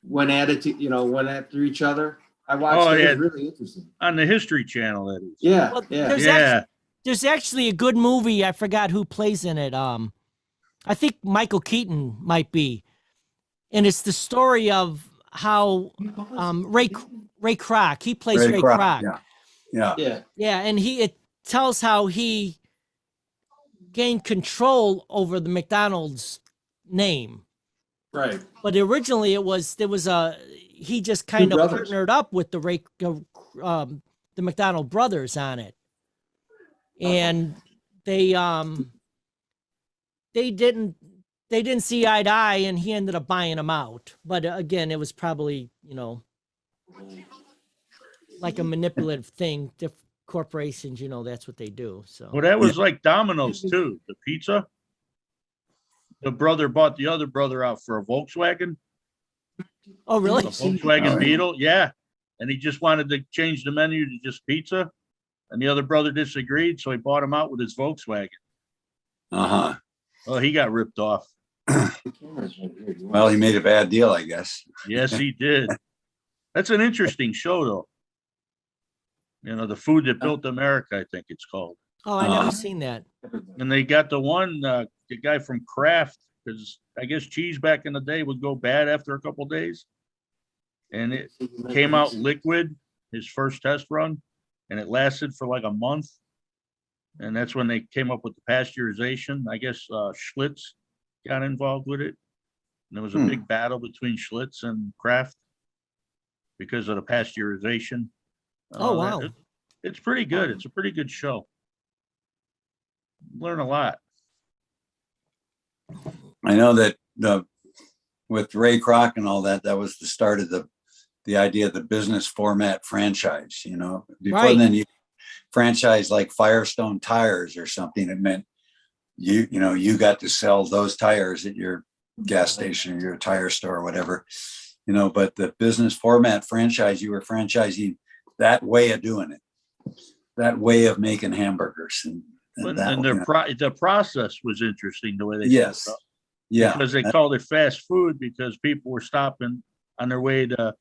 went at it, went after each other. I watched Oh, it. yeah. It was really interesting. On the History Channel, that is. Yeah, Well, yeah. there's Yeah, There's actually a good movie. I forgot who plays in it. I think Michael Keaton might be, and it's the story of how Ray Kroc. He plays Ray Kroc. Yeah. Yeah. Yeah, and it tells how he gained control over the McDonald's name. Right. But originally he just kind of brothers. partnered up with the McDonald brothers on it. And they didn't see eye to eye, and he ended up buying them out. But again, it was probably, like a manipulative thing. Corporations, that's what they do. So Well, that was like Domino's too. The pizza. The brother bought the other brother out for a Volkswagen. Oh, really? A Volkswagen Beetle. Yeah. And he just wanted to change the menu to just pizza. And the other brother disagreed. So he bought him out with his Volkswagen. Uh-huh. Oh, he got ripped off. Well, he made a bad deal, I guess. Yes, he did. That's an interesting show, though. The Food That Built America, I think it's called. Oh, I never seen that. And they got the guy from Kraft, because I guess cheese back in the day would go bad after a couple of days. And it came out liquid, his first test run, and it lasted for like a month. And that's when they came up with the pasteurization. I guess Schlitz got involved with it. And there was a big battle between Schlitz and Kraft because of the pasteurization. Oh, wow. It's pretty good. It's a pretty good show. Learn a lot. I know that with Ray Kroc and all that, that was the start of the idea of the business format franchise. Before Right. then, you franchise like Firestone tires or something. It meant you got to sell those tires at your gas station or your tire store or whatever. But the business format franchise, you were franchising that way of doing it, that way of making hamburgers, and the process was interesting the way they yes, set it up. yeah, Because they called it fast food because people were stopping on their way to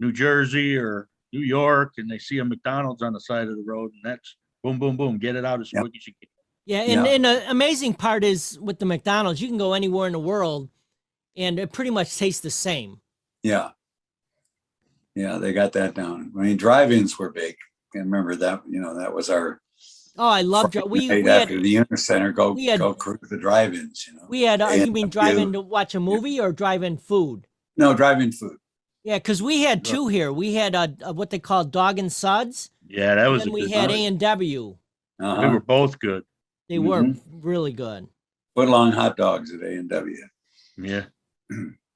New Jersey or New York, and they see a McDonald's on the side of the road, and that's boom, boom, boom, get it out as quick as you can. Yeah, and the amazing part is with the McDonald's, you can go anywhere in the world, and it pretty much tastes the same. yeah, they got that down. I mean, drive-ins were big. I remember that. That was our. Oh, I love we had after the Unicenter go cruise the drive-ins. We had. You mean drive-in to watch a movie or drive-in food? No, drive-in food. Yeah, because we had two here. We had what they call Dog and Suds. Yeah, that was. And we had A&W. They were both good. They were really good. Foot-long hot dogs at A&W. Yeah.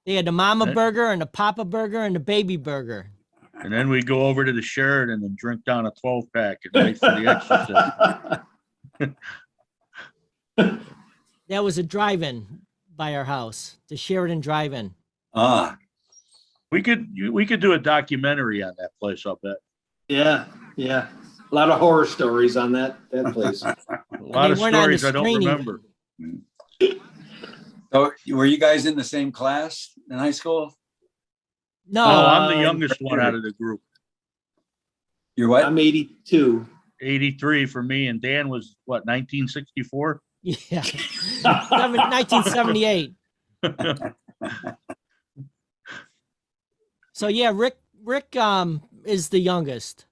They had the Mama Burger and the Papa Burger and the Baby Burger. And then we go over to the Sheridan and drink down a 12-pack and wait for the exorcist. That was a drive-in by our house, the Sheridan Drive-In. We could do a documentary on that place, I'll bet. Yeah. A lot of horror stories on that place. A lot of stories I don't remember. So were you guys in the same class in high school? No, I'm the youngest one out of the group. You're what? I'm 82. 83 for me, and Dan was what, 1964? Yeah, 1978. So yeah, Rick is the youngest.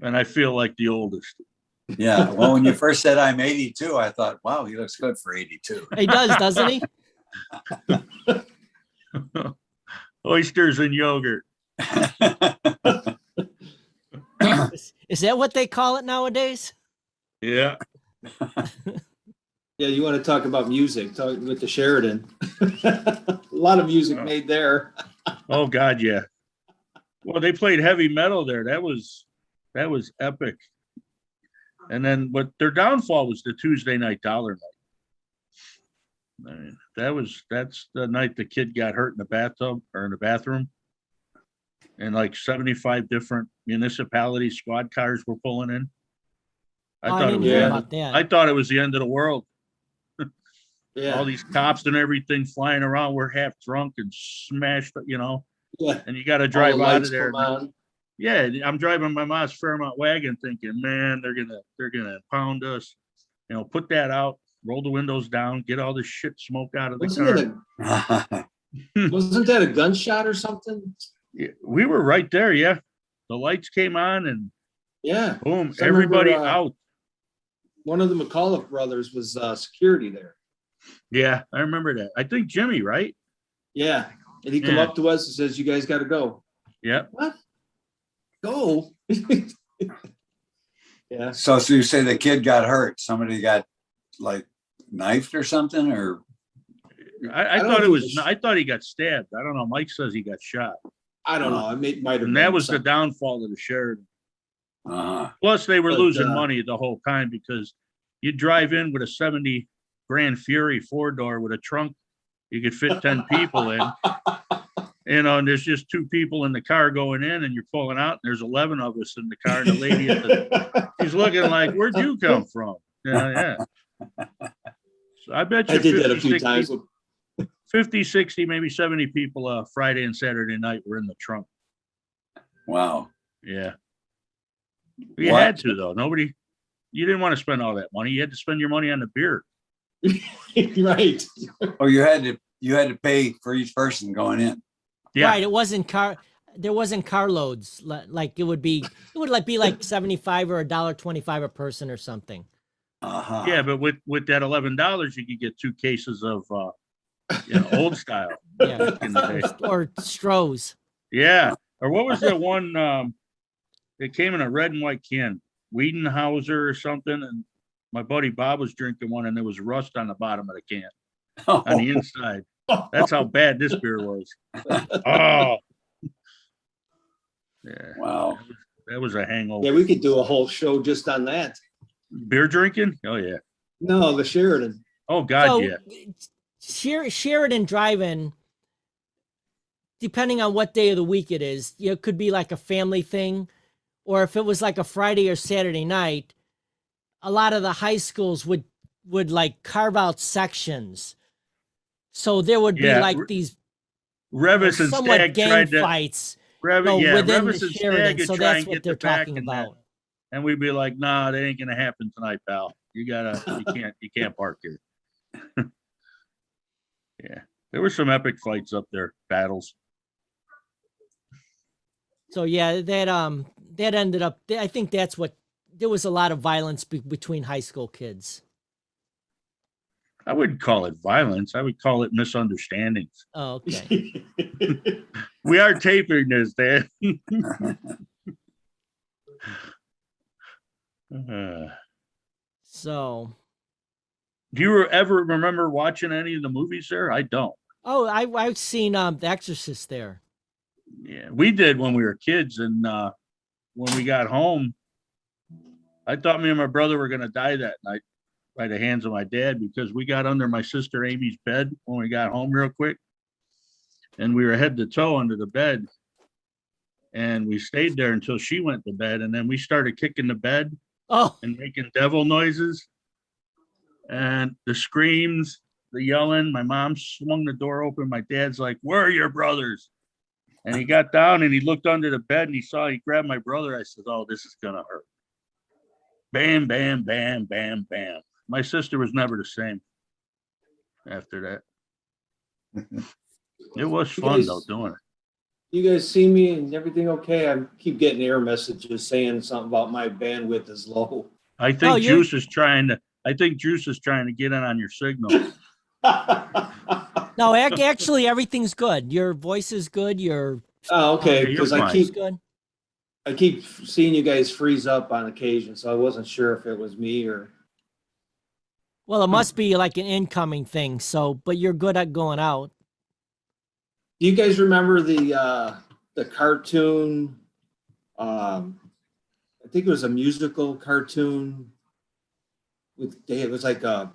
And I feel like the oldest. Yeah. Well, when you first said I'm 82, I thought, wow, he looks good for 82. He does, doesn't he? Oysters and yogurt. Is that what they call it nowadays? Yeah. Yeah, you want to talk about music? Talk with the Sheridan. A lot of music made there. Oh God, yeah. Well, they played heavy metal there. That was epic. And then, but their downfall was the Tuesday night dollar night. I mean, that's the night the kid got hurt in the bathtub or in the bathroom. And like 75 different municipality squad cars were pulling in. I didn't hear about that. I thought it was the end of the world. Yeah. All these cops and everything flying around. We're half drunk and smashed, Yeah. and you got to drive out of there. Come on. Yeah, I'm driving my mom's Fairmont wagon thinking, man, they're gonna pound us. Put that out, roll the windows down, get all this shit smoke out of the car. Wasn't that a gunshot or something? Yeah, we were right there, yeah. The lights came on and Yeah. boom, So I everybody remember, out. one of the McAuliffe brothers was security there. Yeah, I remember that. I think Jimmy, right? Yeah. And he come Yeah. up to us and says, you guys got to go. Yeah. What? Go? Yeah. So you say the kid got hurt? Somebody got like knifed or something, or? I don't thought it think was, it's- I thought he got stabbed. I don't know. Mike says he got shot. I don't know. Might have And been that was the something. downfall of the Sheridan. Uh-huh. Plus, they were But, losing money the whole time because you drive in with a 70 Grand Fury 4-door with a trunk. You could fit 10 people in, you know, and there's just 2 people in the car going in and you're pulling out and there's 11 of us in the car. And the lady at the, she's looking like, where'd you come from? Yeah. So I bet you I did that a 50, few 60 times. 50, 60, maybe 70 people Friday and Saturday night were in the trunk. Wow. Yeah. You What? had to, though. You didn't want to spend all that money. You had to spend your money on the beer. Right. Oh, you had to pay for each person going in. Yeah. Right. It wasn't there wasn't car loads. Like it would be like 75 or $1.25 a person or something. Uh-huh. Yeah, but with that $11, you could get 2 cases of old style. Yeah. In the day. Or Stroh's. Yeah. Or what was that one? It came in a red and white can, Wiedenhauser or something. And my buddy Bob was drinking one, and there was rust on the bottom of the can on the inside. That's how bad this beer was. Oh, yeah. Wow. That was a hangover. Yeah, we could do a whole show just on that. Beer drinking? Oh yeah. No, the Sheridan. Oh God, So yeah. Sheridan Drive-In, depending on what day of the week it is, it could be like a family thing, or if it was like a Friday or Saturday night, a lot of the high schools would like carve out sections. So there would be Yeah, like these Revis and somewhat Stag gang tried to within Revis the and Stag Sheridan. would So try that's and what get they're the back talking in that. about. And we'd be like, nah, that ain't gonna happen tonight, pal. You can't park here. Yeah. There were some epic fights up there, battles. So yeah, that ended up. I think that's what there was a lot of violence between high school kids. I wouldn't call it violence. I would call it misunderstandings. Oh, okay. We are taping this, Dan. So. Do you ever remember watching any of the movies there? I don't. Oh, I've seen The Exorcist there. Yeah, we did when we were kids, and when we got home, I thought me and my brother were going to die that night by the hands of my dad, because we got under my sister Amy's bed when we got home real quick, and we were head to toe under the bed, and we stayed there until she went to bed, and then we started kicking the bed and making devil noises, and the screams, the yelling. My mom swung the door open. My dad's like, "Where are your brothers?" And he got down and he looked under the bed and he grabbed my brother. I said, "Oh, this is going to hurt." Bam, bam, bam, bam, bam. My sister was never the same after that. It was fun, though, doing it. You guys see me and everything okay? I keep getting error messages saying something about my bandwidth is low. I think Juice is trying to get in on your signal. No, actually, everything's good. Your voice is good. Oh, okay. You're Because fine. I keep seeing you guys freeze up on occasion, so I wasn't sure if it was me or. Well, it must be like an incoming thing. So, but you're good at going out. Do you guys remember the cartoon? I think it was a musical cartoon it was like a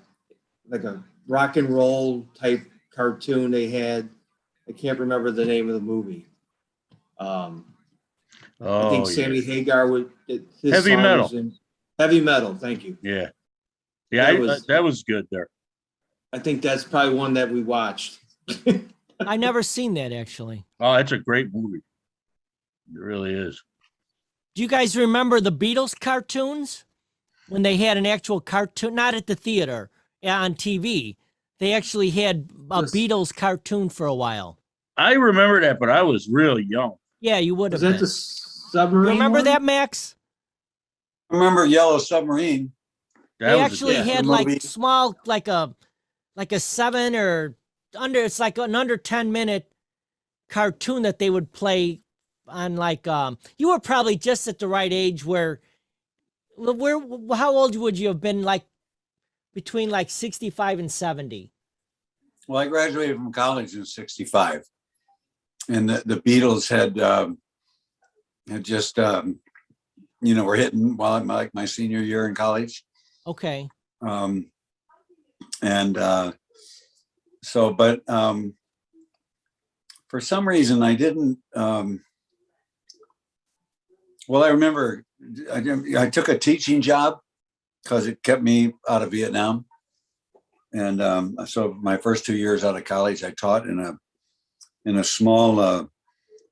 rock and roll type cartoon they had. I can't remember the name of the movie. I think Sammy Hagar would. Heavy Metal. Heavy Metal. Thank you. Yeah. That was good there. I think that's probably one that we watched. I never seen that actually. Oh, that's a great movie. It really is. Do you guys remember the Beatles cartoons when they had an actual cartoon, not at the theater, on TV? They actually had a Beatles cartoon for a while. I remember that, but I was real young. Yeah, you would have. Was that the submarine? Remember one? that, Max? I remember Yellow Submarine. That They was actually yeah, had the like movie. small, like a 7 or under. It's like an under 10-minute cartoon that they would play on. Like you were probably just at the right age where how old would you have been? Like between like 65 and 70. Well, I graduated from college in '65, and the Beatles had just were hitting while I'm like my senior year in college. Okay. And so, but for some reason I didn't. Well, I remember I took a teaching job because it kept me out of Vietnam. And so my first 2 years out of college, I taught in a small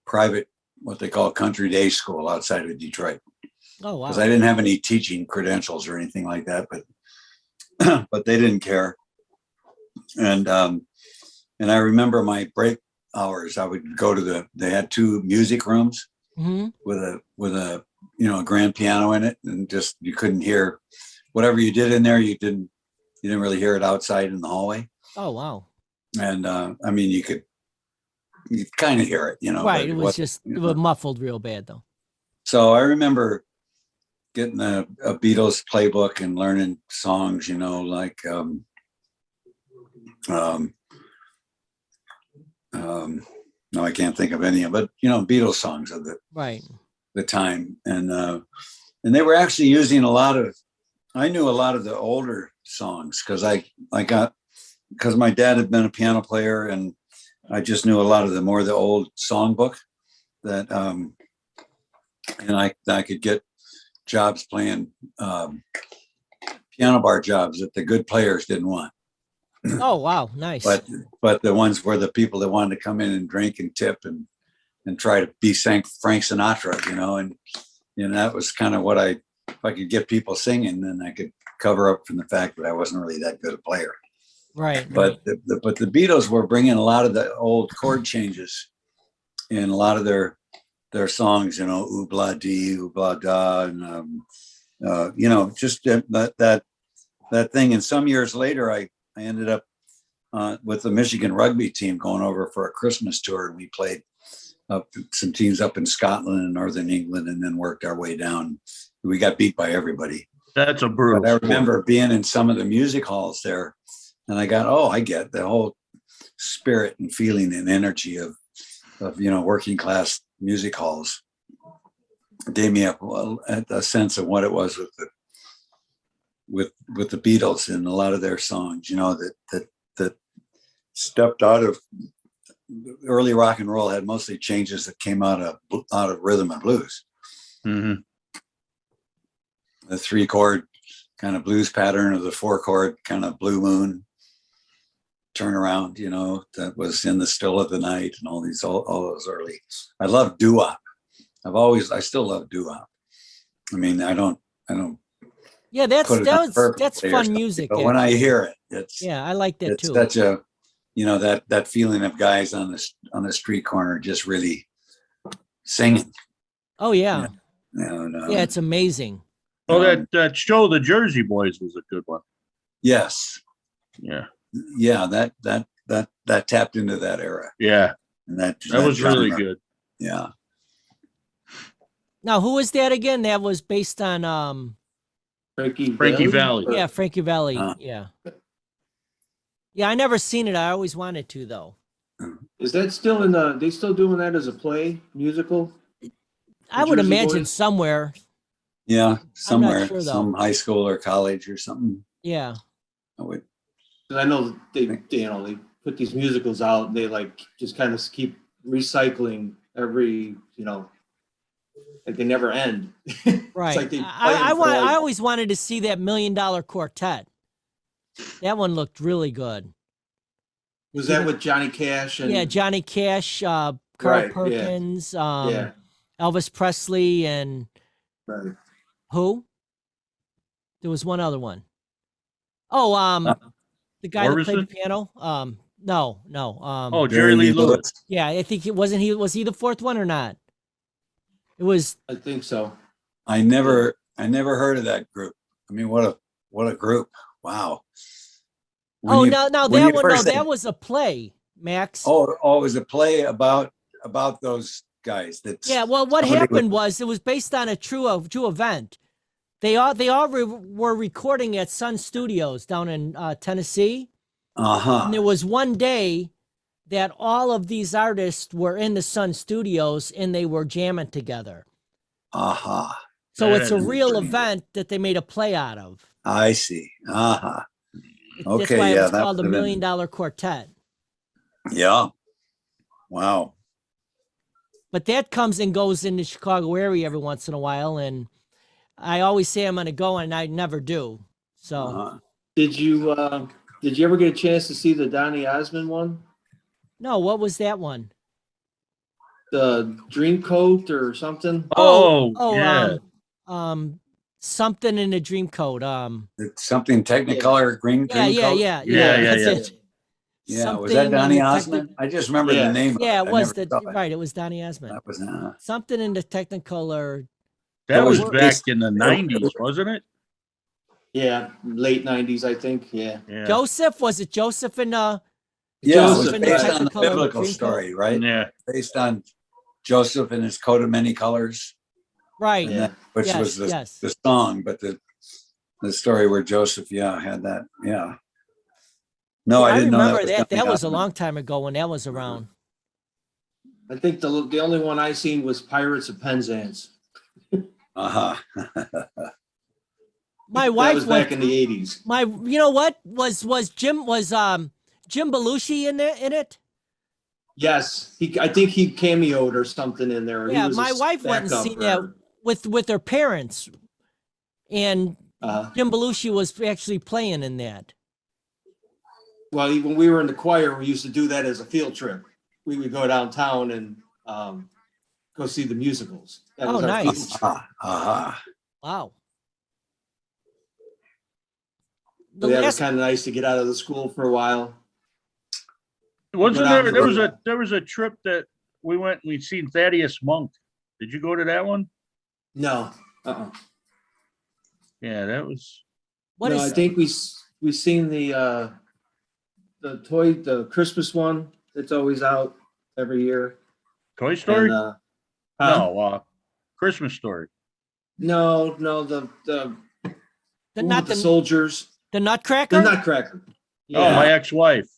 private, what they call country day school outside of Detroit. Oh, wow. Because I didn't have any teaching credentials or anything like that, but but they didn't care. And I remember my break hours. I would go to they had 2 music rooms Mhm. with a a grand piano in it, and just you couldn't hear whatever you did in there. You didn't really hear it outside in the hallway. Oh, wow. And I mean, you kind of hear it, Right. but It was just it was muffled real bad though. So I remember getting a Beatles playbook and learning songs, like no, I can't think of any of it, Beatles songs of Right. the time. And they were actually using I knew a lot of the older songs because because my dad had been a piano player, and I just knew a lot of the old songbook that, and I could get jobs playing piano bar jobs that the good players didn't want. Oh, wow. Nice. But the ones where the people that wanted to come in and drink and tip and try to be Frank Sinatra, and that was kind of what if I could get people singing, then I could cover up from the fact that I wasn't really that good a player. Right. But the Beatles were bringing a lot of the old chord changes in a lot of their songs, "Ooh Blah Dee, Ooh Blah Da," and just that thing. And some years later, I ended up with the Michigan rugby team going over for a Christmas tour, and we played some teams up in Scotland and Northern England, and then worked our way down. We got beat by everybody. That's a brutal. But I remember being in some of the music halls there, and I get the whole spirit and feeling and energy of working class music halls. It gave me a sense of what it was with the Beatles and a lot of their songs, that stepped out of early rock and roll, had mostly changes that came out of rhythm and blues. Mm-hmm. The 3-chord kind of blues pattern, or the 4-chord kind of Blue Moon turnaround, that was In the Still of the Night, and all those early. I love doo-wop. I still love doo-wop. I mean, I don't. Yeah, that's fun music. But when I hear it, I like that it's too. such a, that feeling of guys on the street corner just really singing. Oh yeah. And, Yeah, it's amazing. Oh, that show, The Jersey Boys, was a good one. Yes. Yeah. Yeah, that tapped into that era. Yeah. And that was genre. really good. Yeah. Now, who was that again? That was based on Frankie Valli. Yeah, Frankie Valli. Uh. Yeah. Yeah, I never seen it. I always wanted to though. Is that still they still doing that as a play, musical? I would Jersey imagine Boys? somewhere. Yeah, somewhere, sure, though. some high school or college or something. Yeah. I would. 'Cause I know they put these musicals out. And they just kind of keep recycling every, like they never end. Right. It's like they play I them for, I always wanted to see that $1 Million Quartet. That one looked really good. Was that with Johnny Cash? And, Yeah, Johnny Cash, Carl Right, yeah. Perkins, yeah, Elvis Presley, and right. who? There was one other one. Oh, the guy that played the Orbison? piano. No. Oh, Jerry Lee Lewis. Yeah, I think was he the fourth one or not? It was. I think so. I never heard of that group. I mean, what what a group. Wow. Now when that you one, no, first said- that was a play, Max. Oh, it was a play about those guys. That's Yeah, well, what somebody happened was it was based on a true event. They all were recording at Sun Studios down in Tennessee, and there was one day that all of these artists were in the Sun Studios and they were jamming together. So it's a real event that they made a play out of. I see. That's Okay, why it yeah, was that called the would've $1 been- Million Quartet. Yeah. Wow. But that comes and goes in the Chicago area every once in a while, and I always say I'm going to go, and I never do. So Uh-huh. Did you ever get a chance to see the Donny Osmond one? no, what was that one? The Dreamcoat or something? Yeah. Something in the dream code. It's something Technicolor, green Yeah, coat? Yeah, that's yeah. it. Yeah, was Something that in Donny the Osmond? I just remember Yeah. the name. Yeah, of it I was never saw it. right. It was Donny Osmond. That was Something in the Technicolor. That was was back based- in the 90s, wasn't it? Yeah, late 90s, I think. Yeah. Yeah. Joseph, was it Joseph in Yeah, it Joseph was in the based on the Technicolor biblical Dreamcoat? story, right? Yeah. Based on Joseph and his coat of many colors, Right. and which Yes, was yes. the song, but the story where Joseph, had that. Yeah. No, Yeah, I didn't know remember was that. Donny That was a Osmond. long time ago when that was around. I think the only one I seen was Pirates of Penzance. Uh-huh. My That wife was back in the 80s. you know what was Jim Belushi in it? Yes, I think he cameoed or something in there. He Yeah, was a my wife went and backup seen that or- with her parents, and Uh, Jim Belushi was actually playing in that. well, when we were in the choir, we used to do that as a field trip. We would go downtown and go see the musicals. That Oh, was our nice. field trip. Wow. So yeah, it was kind of nice to get out of the school for a while. Wasn't Go down there? the There was road. there was a trip that we went. We'd seen Thaddeus Monk. Did you go to that one? No, Yeah, that was. What no, is I think we seen the Christmas one that's always out every year. Toy Story? And, No, Christmas Story. no, the not the the soldiers, Nutcracker? the Nutcracker. Oh, my ex-wife.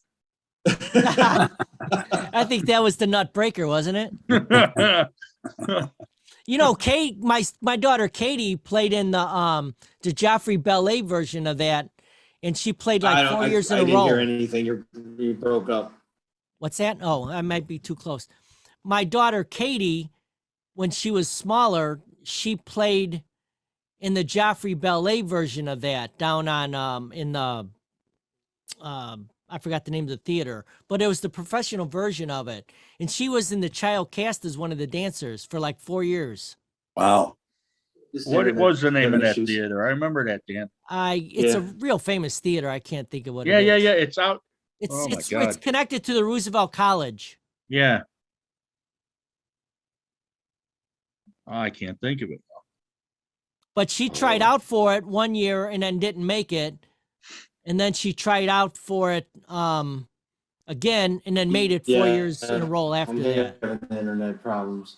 I think that was the Nutbreaker, wasn't it? You know, Kate, my daughter Katie played in the Joffrey Ballet version of that, and she played like 4 years in I a didn't row. hear anything. You broke up. What's that? Oh, I might be too close. My daughter Katie, when she was smaller, she played in the Joffrey Ballet version of that down on in the I forgot the name of the theater, but it was the professional version of it. And she was in the child cast as one of the dancers for like 4 years. Wow. What was the name of that issues. theater? I remember that, Dan. It's a Yeah. real famous theater. I can't think of what Yeah, it yeah, is. yeah. It's out. It's Oh my it's God. connected to the Roosevelt College. Yeah. I can't think of it. But she tried out for it 1 year and then didn't make it. And then she tried out for it again and then made it 4 years in a row after I'm that. having internet problems.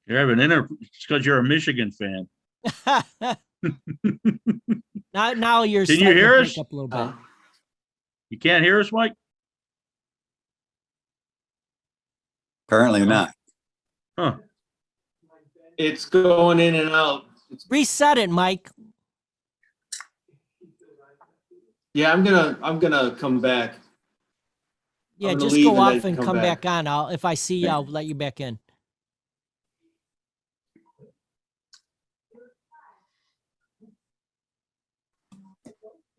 You're having it's because you're a Michigan fan. now you're Can you starting to hear break us? up a little bit. You can't hear us, Mike? Apparently not. Huh. It's going in and out. Reset it, Mike. Yeah, I'm gonna come back. Yeah, I'm gonna just leave go and off then and come come back. back on. If I see you, I'll let you back in.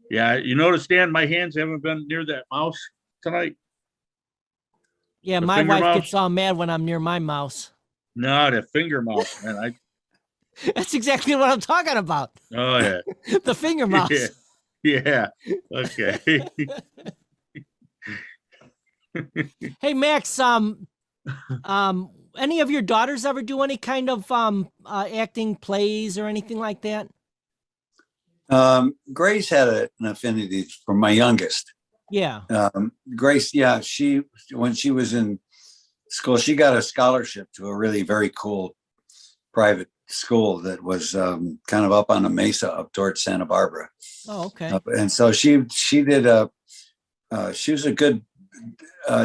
Yeah, you notice, Dan, my hands haven't been near that mouse tonight. Yeah, The my finger wife mouse? gets all mad when I'm near my mouse. No, the finger mouse, man. That's exactly what I'm talking about. Oh yeah, The finger mouse. yeah. Okay. Hey, Max, any of your daughters ever do any kind of acting plays or anything like that? Grace had an affinity for my youngest. Yeah. Grace, yeah, when she was in school, she got a scholarship to a really very cool private school that was kind of up on a mesa up towards Santa Barbara. Oh, okay. And so she was a good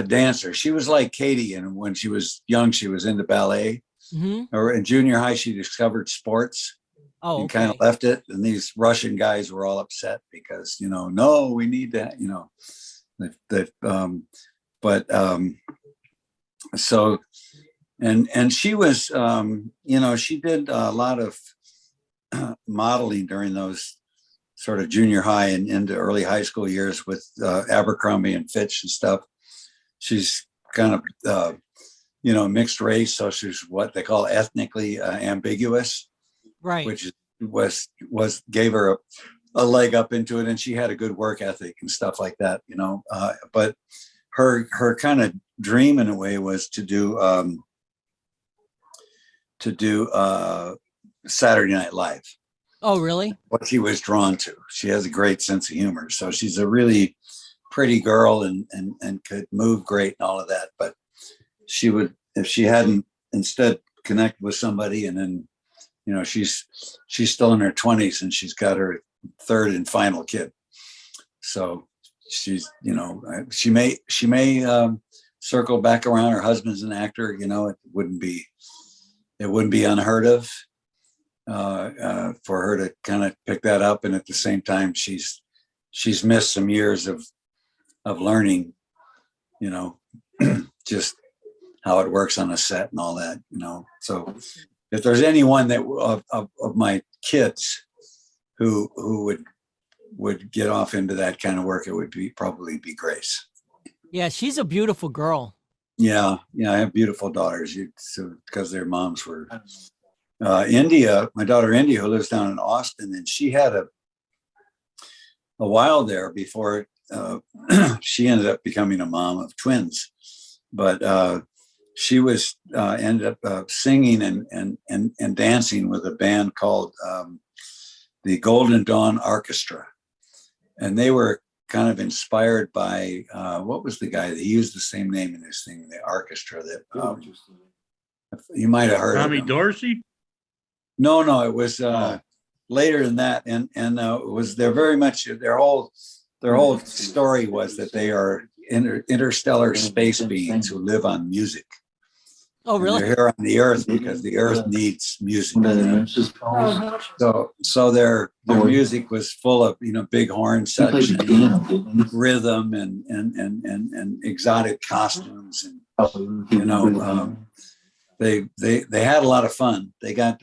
dancer. She was like Katie, and when she was young, she was into ballet. Or in junior high, she discovered sports. Oh, and kind of left it. And these Russian guys were all upset because, no, we need that, so, and she was, she did a lot of modeling during those sort of junior high and into early high school years with Abercrombie and Fitch and stuff. She's kind of, mixed race. So she's what they call ethnically ambiguous. Right. Which gave her a leg up into it, and she had a good work ethic and stuff like that, but her kind of dream in a way was to do Saturday Night Live. Oh, really? What she was drawn to. She has a great sense of humor. So she's a really pretty girl and could move great and all of that. But she would, if she hadn't instead connect with somebody, and then she's still in her 20s and she's got her third and final kid. So she's, she may circle back around. Her husband's an actor, it wouldn't be unheard of for her to kind of pick that up. And at the same time, she's missed some years of learning, just how it works on a set and all that, so if there's anyone that of my kids who would get off into that kind of work, it would probably be Grace. Yeah, she's a beautiful girl. Yeah, I have beautiful daughters. Because their moms were India. My daughter India, who lives down in Austin, and she had a while there before she ended up becoming a mom of twins, but. She was ended up singing and dancing with a band called the Golden Dawn Orchestra, and they were kind of inspired by what was the guy that used the same name in this thing, the orchestra that you might have heard. Tommy of him. Dorsey? No, it was later than that, and it was they're very much their whole story was that they are interstellar space beings who live on music. Oh, really? And they're here on the Earth because the Earth needs music. So their music was full of big horn section, rhythm, and exotic costumes, and they had a lot of fun. They got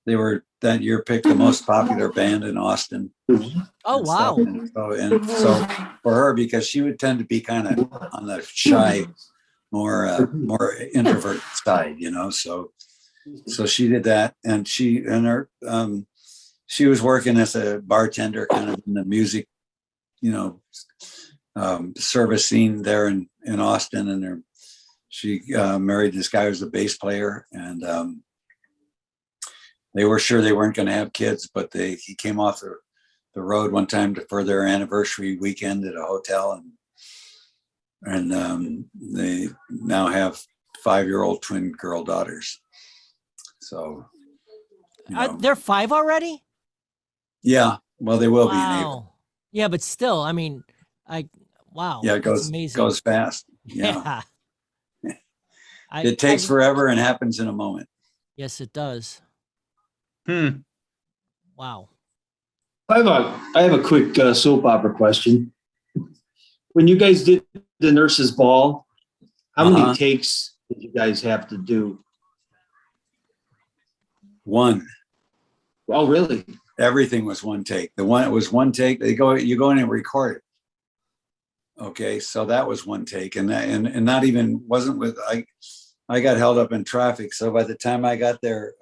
they were that year picked the most popular band in Austin. Oh, wow! And so for her, because she would tend to be kind of on the shy, more introvert side, so she did that, and she was working as a bartender kind of in the music service scene there in Austin, and she married this guy who's a bass player, and they were sure they weren't going to have kids, but he came off the road one time for their anniversary weekend at a hotel, and they now have 5-year-old twin girl daughters. So they're 5 already? Yeah, well, they will be in April. Yeah, but still, I mean, wow. Yeah, it goes fast. Yeah. It takes forever and happens in a moment. Yes, it does. Wow. I have a quick soap opera question. When you guys did the nurse's ball, how many takes did you guys have to do? 1. Oh, really? Everything was one take. It was one take. You go in and record it. Okay, so that was one take, and not even wasn't with I got held up in traffic. So by the time I got there,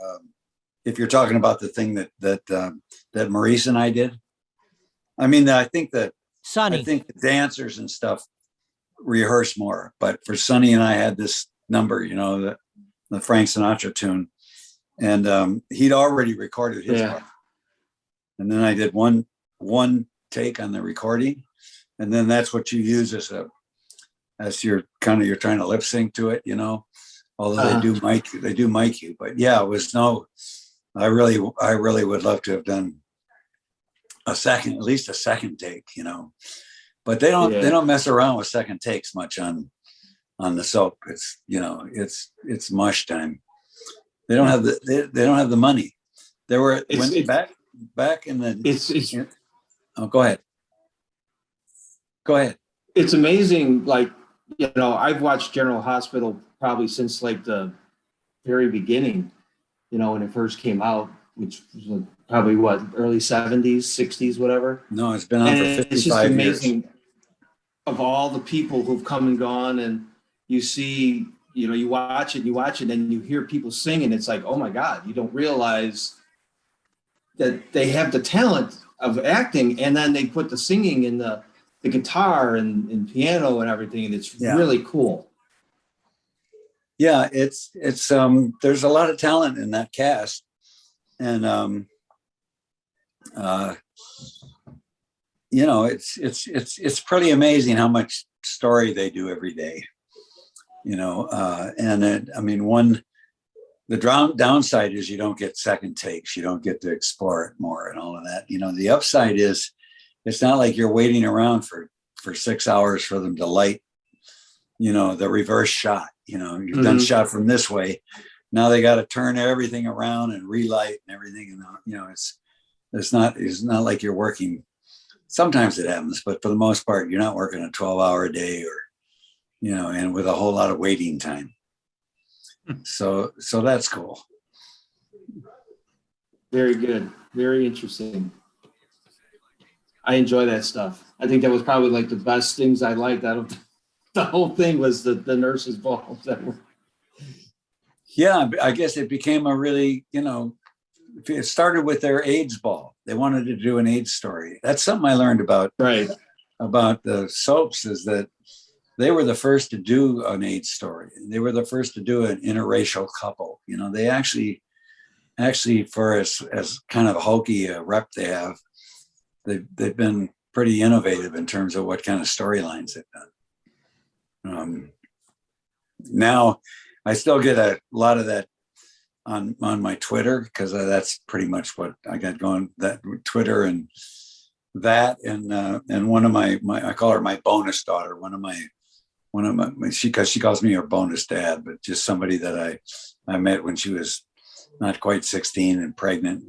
if you're talking about the thing that Maurice and I did, I mean, I think the dancers and stuff rehearse more, but for Sonny and I had this number, the Frank Sinatra tune, and he'd already recorded his part. And then I did one take on the recording, and then that's what you use as you're trying to lip sync to it, although they do mic you, but yeah, it was I really would love to have done at least a second take, but they don't mess around with second takes much on the soap. It's, it's mush time. They don't have the money. There were back in the, go ahead. Go ahead. It's amazing. Like, I've watched General Hospital probably since like the very beginning, when it first came out, which was probably early 70s, 60s, whatever. No, it's been on for 55 it's just amazing years. Of all the people who've come and gone, and you see, you watch it and you hear people singing. It's like, oh my God, you don't realize that they have the talent of acting, and then they put the singing in the guitar and piano and everything, and it's really cool. Yeah, it's there's a lot of talent in that cast, and it's pretty amazing how much story they do every day, the downside is you don't get second takes, you don't get to explore it more and all of that. The upside is it's not like you're waiting around for 6 hours for them to light, the reverse shot. You've done shot from this way. Now they got to turn everything around and relight and everything. And, it's not like you're working. Sometimes it happens, but for the most part, you're not working a 12-hour day and with a whole lot of waiting time. So that's cool. Very good. Very interesting. I enjoy that stuff. I think that was probably like the best things I liked out of the whole thing was the nurses' balls that were. Yeah, I guess it became a really, it started with their AIDS ball. They wanted to do an AIDS story. That's something I learned about the soaps, is that they were the first to do an AIDS story. They were the first to do an interracial couple. They actually for as kind of hokey a rep they have, they've been pretty innovative in terms of what kind of storylines they've done. Now I still get a lot of that on my Twitter, because that's pretty much what I got going, that Twitter and that, and one of my I call her my bonus daughter, because she calls me her bonus dad, but just somebody that I met when she was not quite 16 and pregnant,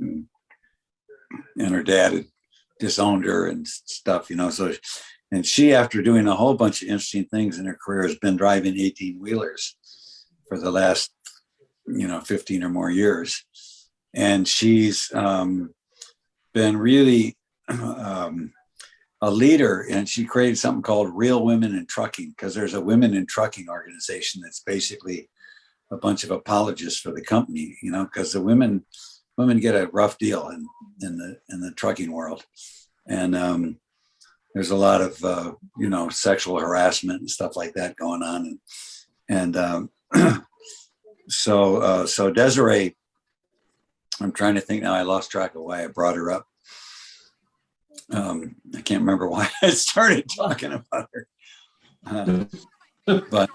and her dad had disowned her and stuff, so, and she, after doing a whole bunch of interesting things in her career, has been driving 18-wheelers for the last 15 or more years, and she's been really a leader, and she created something called Real Women in Trucking, because there's a women in trucking organization that's basically a bunch of apologists for the company, because the women get a rough deal in the trucking world, and there's a lot of sexual harassment and stuff like that going on, and so Desiree, I'm trying to think now, I lost track of why I brought her up. I can't remember why I started talking about her, but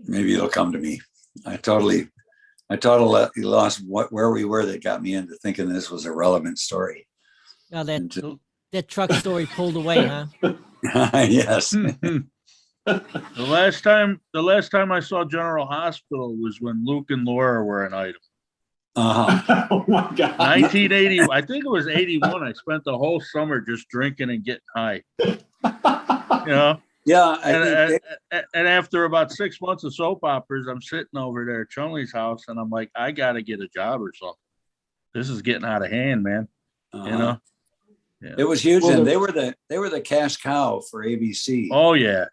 maybe it'll come to me. I totally lost where we were that got me into thinking this was a relevant story. Now that truck story pulled away, huh? Yes. The last time I saw General Hospital was when Luke and Laura were an item. Oh my God. 1980, I think it was 81. I spent the whole summer just drinking and getting high. Yeah. And after about 6 months of soap operas, I'm sitting over there at Chunley's house, and I'm like, I got to get a job or something. This is getting out of hand, man. Yeah. It was huge, and they were the cash cow for ABC. Oh yeah.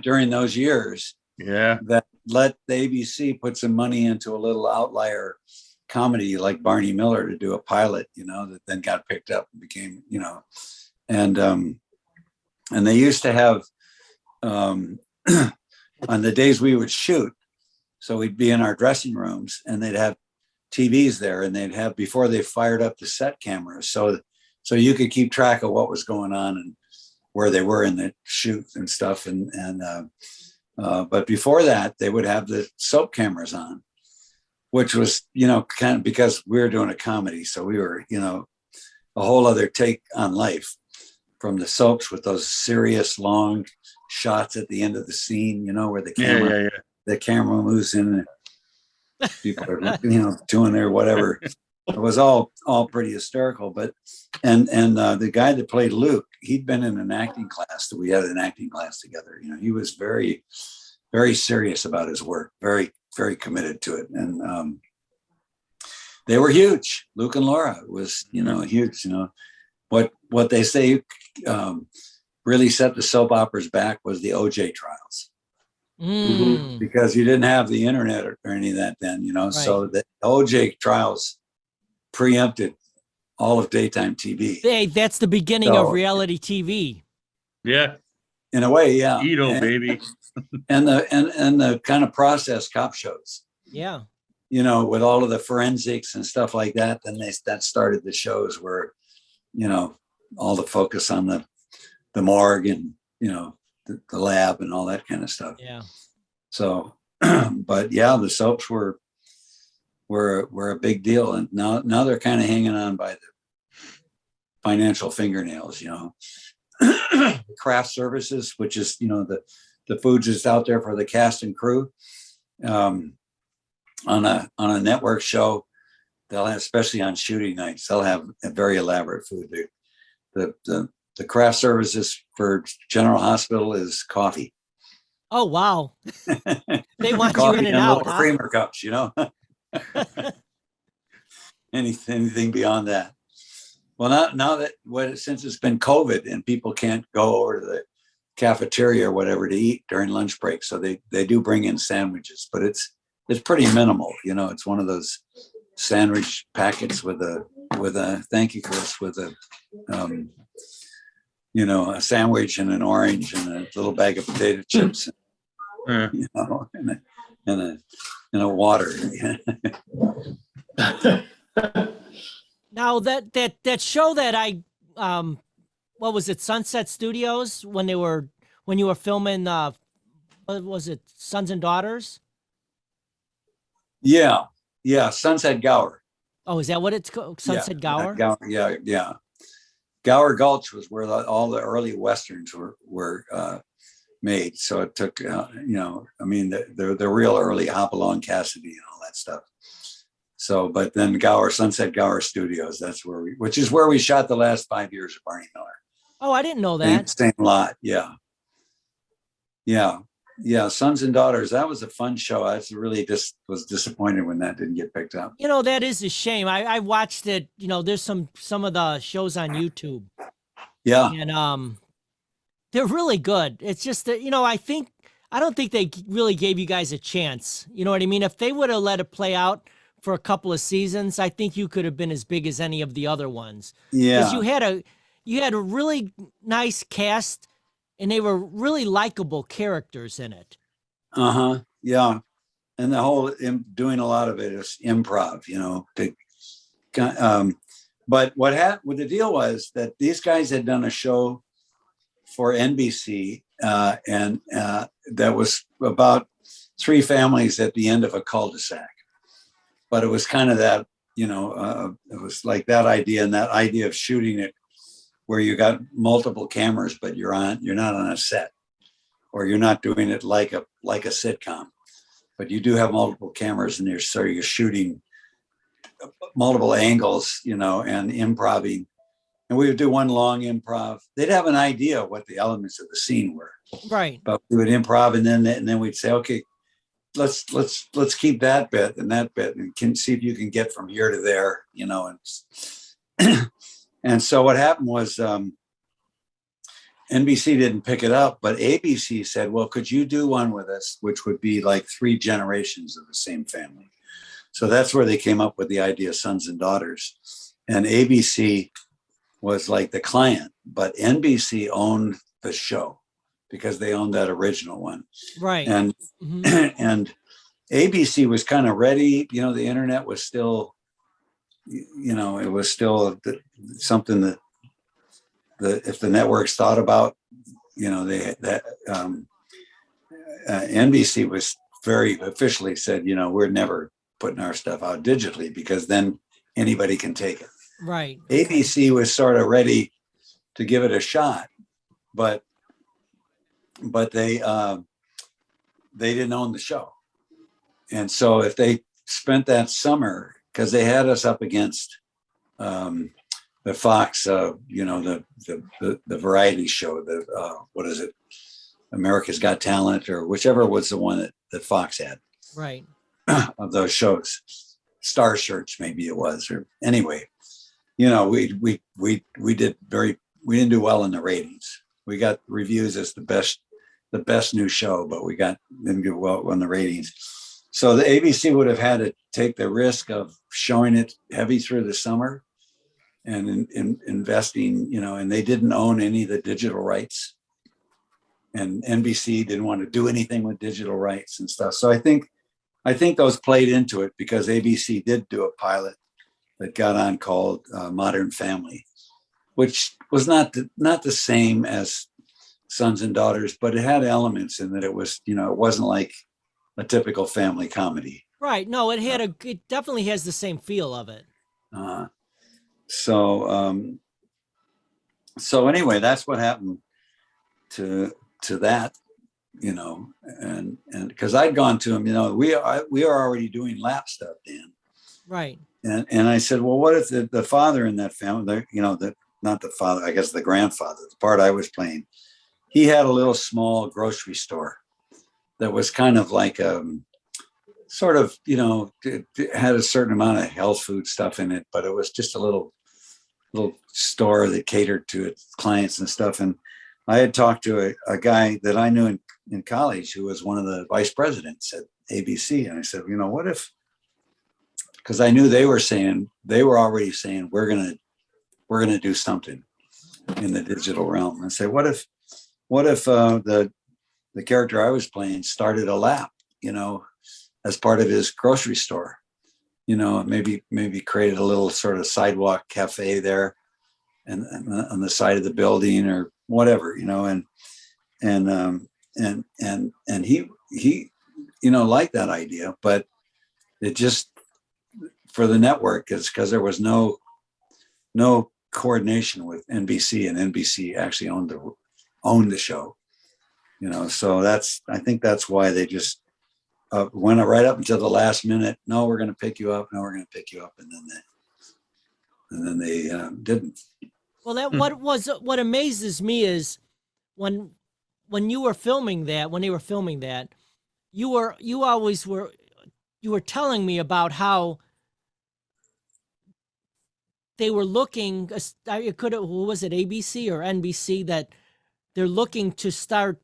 During those years. Yeah. That let the ABC put some money into a little outlier comedy like Barney Miller to do a pilot, that then got picked up and became, and they used to have on the days we would shoot, so we'd be in our dressing rooms, and they'd have TVs there, and they'd have, before they fired up the set cameras, so you could keep track of what was going on and where they were in the shoot and stuff. But before that, they would have the soap cameras on, which was, kind of, because we were doing a comedy. So we were, a whole other take on life from the soaps with those serious long shots at the end of the scene, where the camera moves in and people are, doing their whatever. It was all pretty hysterical. But, and the guy that played Luke, he'd been in an acting class, that we had an acting class together. He was very, very serious about his work, very, very committed to it. And they were huge. Luke and Laura was, huge. What they say really set the soap operas back was the OJ trials. Because you didn't have the internet or any of that then, Right. So the OJ trials preempted all of daytime TV. Hey, that's the beginning of reality TV. Yeah. In a way, yeah. Ito, baby. And the kind of process cop shows. Yeah. With all of the forensics and stuff like that, then that started the shows where, all the focus on the morgue and, the lab and all that kind of stuff. Yeah. So, but yeah, the soaps were a big deal. And now they're kind of hanging on by the financial fingernails, Craft services, which is, the foods that's out there for the cast and crew. On a network show, they'll have, especially on shooting nights, they'll have a very elaborate food. The craft services for General Hospital is coffee. Oh, wow. They want you Coffee in and out, little huh? creamer cups, anything beyond that. Well, now that since it's been COVID and people can't go over to the cafeteria or whatever to eat during lunch break, so they do bring in sandwiches, but it's pretty minimal. It's one of those sandwich packets with a thank you, Chris, with a a sandwich and an orange and a little bag of potato chips, and a water. Now that show that I what was it, Sunset Studios, when you were filming what was it, Sons and Daughters? Yeah, Sunset Gower. Oh, is that what it's called? Sunset Gower? Yeah. Gower Gulch was where all the early Westerns were made. So it took, the real early Hopalong Cassidy and all that stuff. So, but then Sunset Gower Studios, that's which is where we shot the last 5 years of Barney Miller. Oh, I didn't know that. Same lot. Yeah. Sons and Daughters. That was a fun show. I really just was disappointed when that didn't get picked up. That is a shame. I watched it. There's some of the shows on YouTube. Yeah. And they're really good. It's just that, I don't think they really gave you guys a chance. You know what I mean? If they would have let it play out for a couple of seasons, I think you could have been as big as any of the other ones. Yeah. Because you had a really nice cast, and they were really likable characters in it. Yeah. And the whole doing a lot of it is improv, but what the deal was that these guys had done a show for NBC and that was about three families at the end of a cul-de-sac. But it was kind of that, it was like that idea, and that idea of shooting it where you got multiple cameras, but you're not on a set, or you're not doing it like a sitcom, but you do have multiple cameras in there. So you're shooting multiple angles, and improvising. And we would do one long improv. They'd have an idea of what the elements of the scene were. Right. But we would improv, and then we'd say, okay, let's keep that bit and that bit, and can see if you can get from here to there, and and so what happened was NBC didn't pick it up, but ABC said, well, could you do one with us, which would be like 3 generations of the same family? So that's where they came up with the idea of Sons and Daughters. And ABC was like the client, but NBC owned the show because they owned that original one. Right. And ABC was kind of ready. You know, the internet was still, it was still something that if the networks thought about, NBC was very officially said, we're never putting our stuff out digitally because then anybody can take it. Right. ABC was sort of ready to give it a shot, but they didn't own the show. And so if they spent that summer, because they had us up against the Fox, the variety show, what is it? America's Got Talent, or whichever was the one that Fox had. Right. Of those shows, Star Search, maybe it was, or anyway, we didn't do well in the ratings. We got reviews as the best new show, but didn't do well in the ratings. So the ABC would have had to take the risk of showing it heavy through the summer and investing, and they didn't own any of the digital rights. And NBC didn't want to do anything with digital rights and stuff. So I think those played into it because ABC did do a pilot that got on called Modern Family, which was not the same as Sons and Daughters, but it had elements in that it was, it wasn't like a typical family comedy. Right. No, it definitely has the same feel of it. So anyway, that's what happened to that, and because I'd gone to him, we are already doing lap stuff, Dan. Right. And I said, well, what if the father in that family, not the father, I guess the grandfather, the part I was playing, he had a little small grocery store that was kind of like sort of, it had a certain amount of health food stuff in it, but it was just a little store that catered to its clients and stuff. And I had talked to a guy that I knew in college who was one of the vice presidents at ABC. And I said, what if, because I knew they were already saying, we're going to do something in the digital realm. And I said, what if the character I was playing started a lap, as part of his grocery store, maybe created a little sort of sidewalk cafe there and on the side of the building or whatever, and he liked that idea, but it just, for the network, is because there was no coordination with NBC, and NBC actually owned the show, so I think that's why they just went right up until the last minute. No, we're going to pick you up. No, we're going to pick you up. And then they didn't. Well, what amazes me is when you were filming that, you were telling me about how they were looking, was it ABC or NBC, that they're looking to start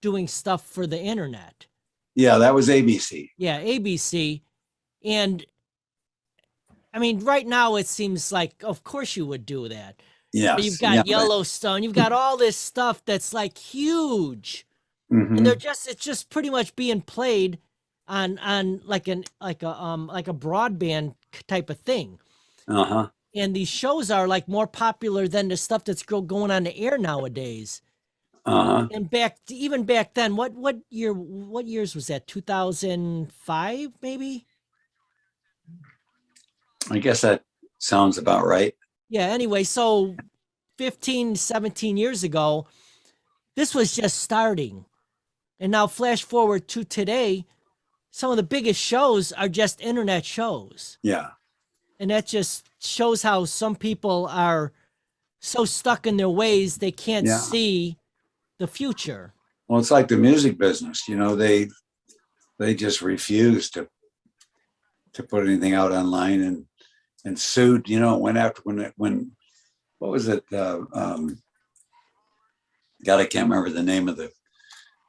doing stuff for the internet. Yeah, that was ABC. Yeah, ABC. And I mean, right now it seems like, of course you would do that. Yeah. You've got Yellowstone, you've got all this stuff that's like huge. Mm-hmm. And it's just pretty much being played on like a broadband type of thing. Uh-huh. And these shows are like more popular than the stuff that's going on the air nowadays. Uh-huh. And even back then, what years was that? 2005, maybe? I guess that sounds about right. Yeah, anyway, so 15, 17 years ago, this was just starting. And now flash forward to today, some of the biggest shows are just internet shows. Yeah. And that just shows how some people are so stuck in their ways they can't see the future. Well, it's like the music business, they just refuse to put anything out online and sued, went after when what was it? God, I can't remember the name of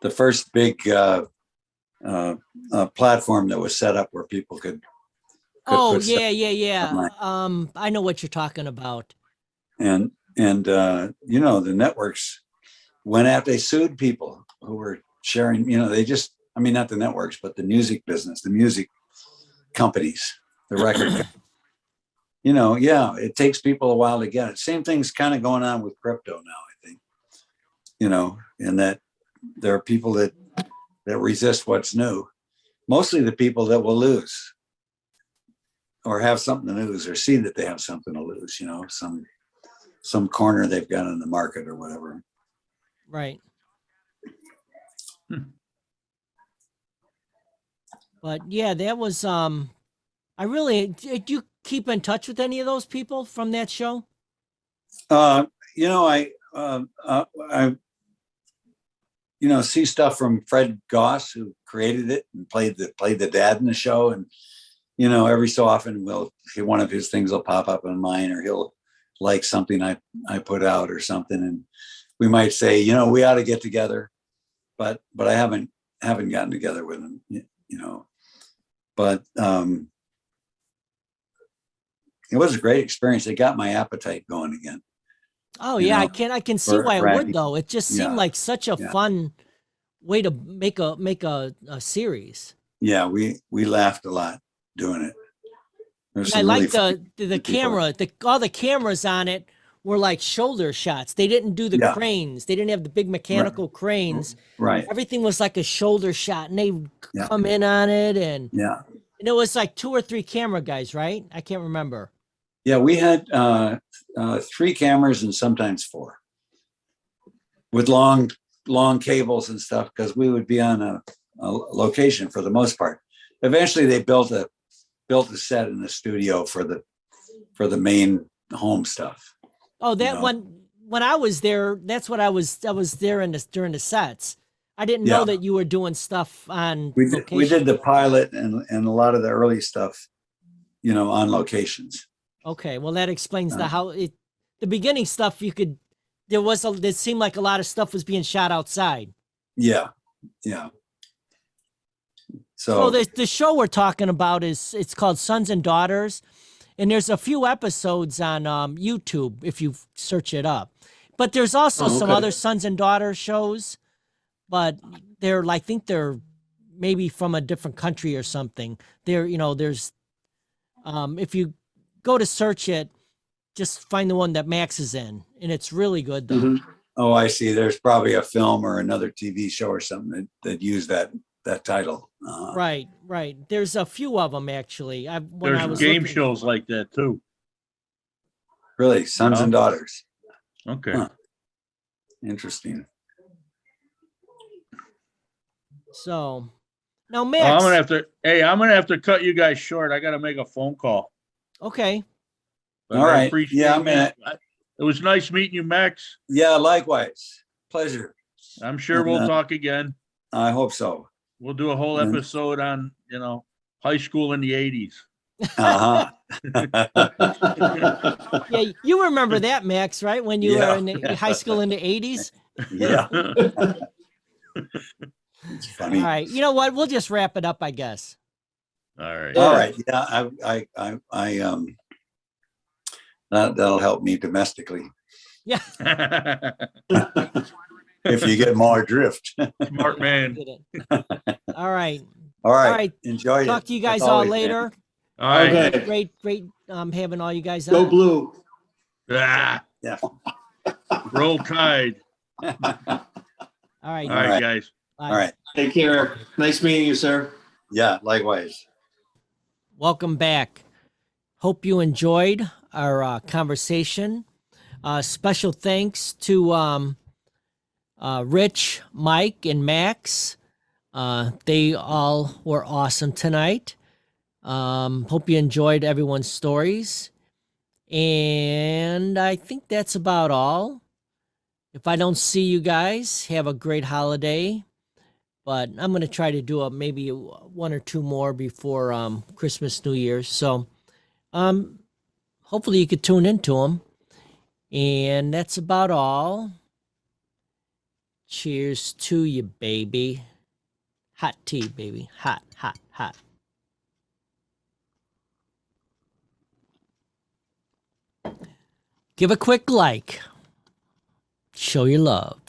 the first big platform that was set up where people could Oh, put stuff yeah. online. I know what you're talking about. And the networks went after, they sued people who were sharing, they just I mean, not the networks, but the music business, the music companies, the record. Yeah, it takes people a while to get it. Same thing's kind of going on with crypto now, I think. And that there are people that resist what's new. Mostly the people that will lose or have something to lose or see that they have something to lose, some corner they've got in the market or whatever. Right. But yeah, that was did you keep in touch with any of those people from that show? I see stuff from Fred Goss, who created it and played the dad in the show. And, every so often one of his things will pop up on mine, or he'll like something I put out or something. And we might say, we ought to get together, but I haven't gotten together with him, but it was a great experience. It got my appetite going again. Oh yeah, I can see why it would though. It just seemed like such a fun way to make a series. Yeah, we laughed a lot doing it. I like the camera. All the cameras on it were like shoulder shots. They didn't do the cranes. They didn't have the big mechanical cranes. Right. Everything was like a shoulder shot, and they come in on it, and it was like 2 or 3 camera guys, right? I can't remember. Yeah, we had 3 cameras and sometimes 4 with long cables and stuff, because we would be on a location for the most part. Eventually they built a set in the studio for the main home stuff. Oh, that when I was there, that's what I was there during the sets. I didn't know that you were doing stuff on location. We did the pilot and a lot of the early stuff, on locations. Okay, well that explains the beginning stuff. It seemed like a lot of stuff was being shot outside. Yeah. So the show we're talking about it's called Sons and Daughters, and there's a few episodes on YouTube if you search it up. But there's also some other Sons and Daughters shows, but I think they're maybe from a different country or something. There's if you go to search it, just find the one that Max is in, and it's really good though. Mm-hmm. Oh, I see. There's probably a film or another TV show or something that used that title. Right. There's a few of them actually. There's game shows like that too. Really, Sons and Daughters. Okay. Huh. Interesting. So now, Max, I'm gonna have to cut you guys short. I got to make a phone call. Okay. But all right. It was nice meeting you, Max. Yeah, likewise. Pleasure. I'm sure we'll talk again. I hope so. We'll do a whole episode on, high school in the 80s. Yeah, you remember that, Max, right? When you were in high school in the 80s? Yeah. It's funny. All right. You know what? We'll just wrap it up, I guess. All right. All right. Yeah, I that'll help me domestically. Yeah. If you get more drift. Smart man. All right. All right. Enjoy it. Talk to you guys all later. All right. Okay. Great having all you guys Go on. Blue. Ah, Yeah. roll Tide. All right. All right, guys. Bye. All right. Take care. Nice meeting you, sir. Yeah, likewise. Welcome back. Hope you enjoyed our conversation. Special thanks to Rich, Mike, and Max. They all were awesome tonight. Hope you enjoyed everyone's stories. And I think that's about all. If I don't see you guys, have a great holiday. But I'm going to try to do maybe 1 or 2 more before Christmas, New Year's. So hopefully you could tune into them. And that's about all. Cheers to you, baby. Hot tea, baby. Hot, hot, hot. Give a quick like. Show your love.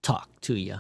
Talk to you.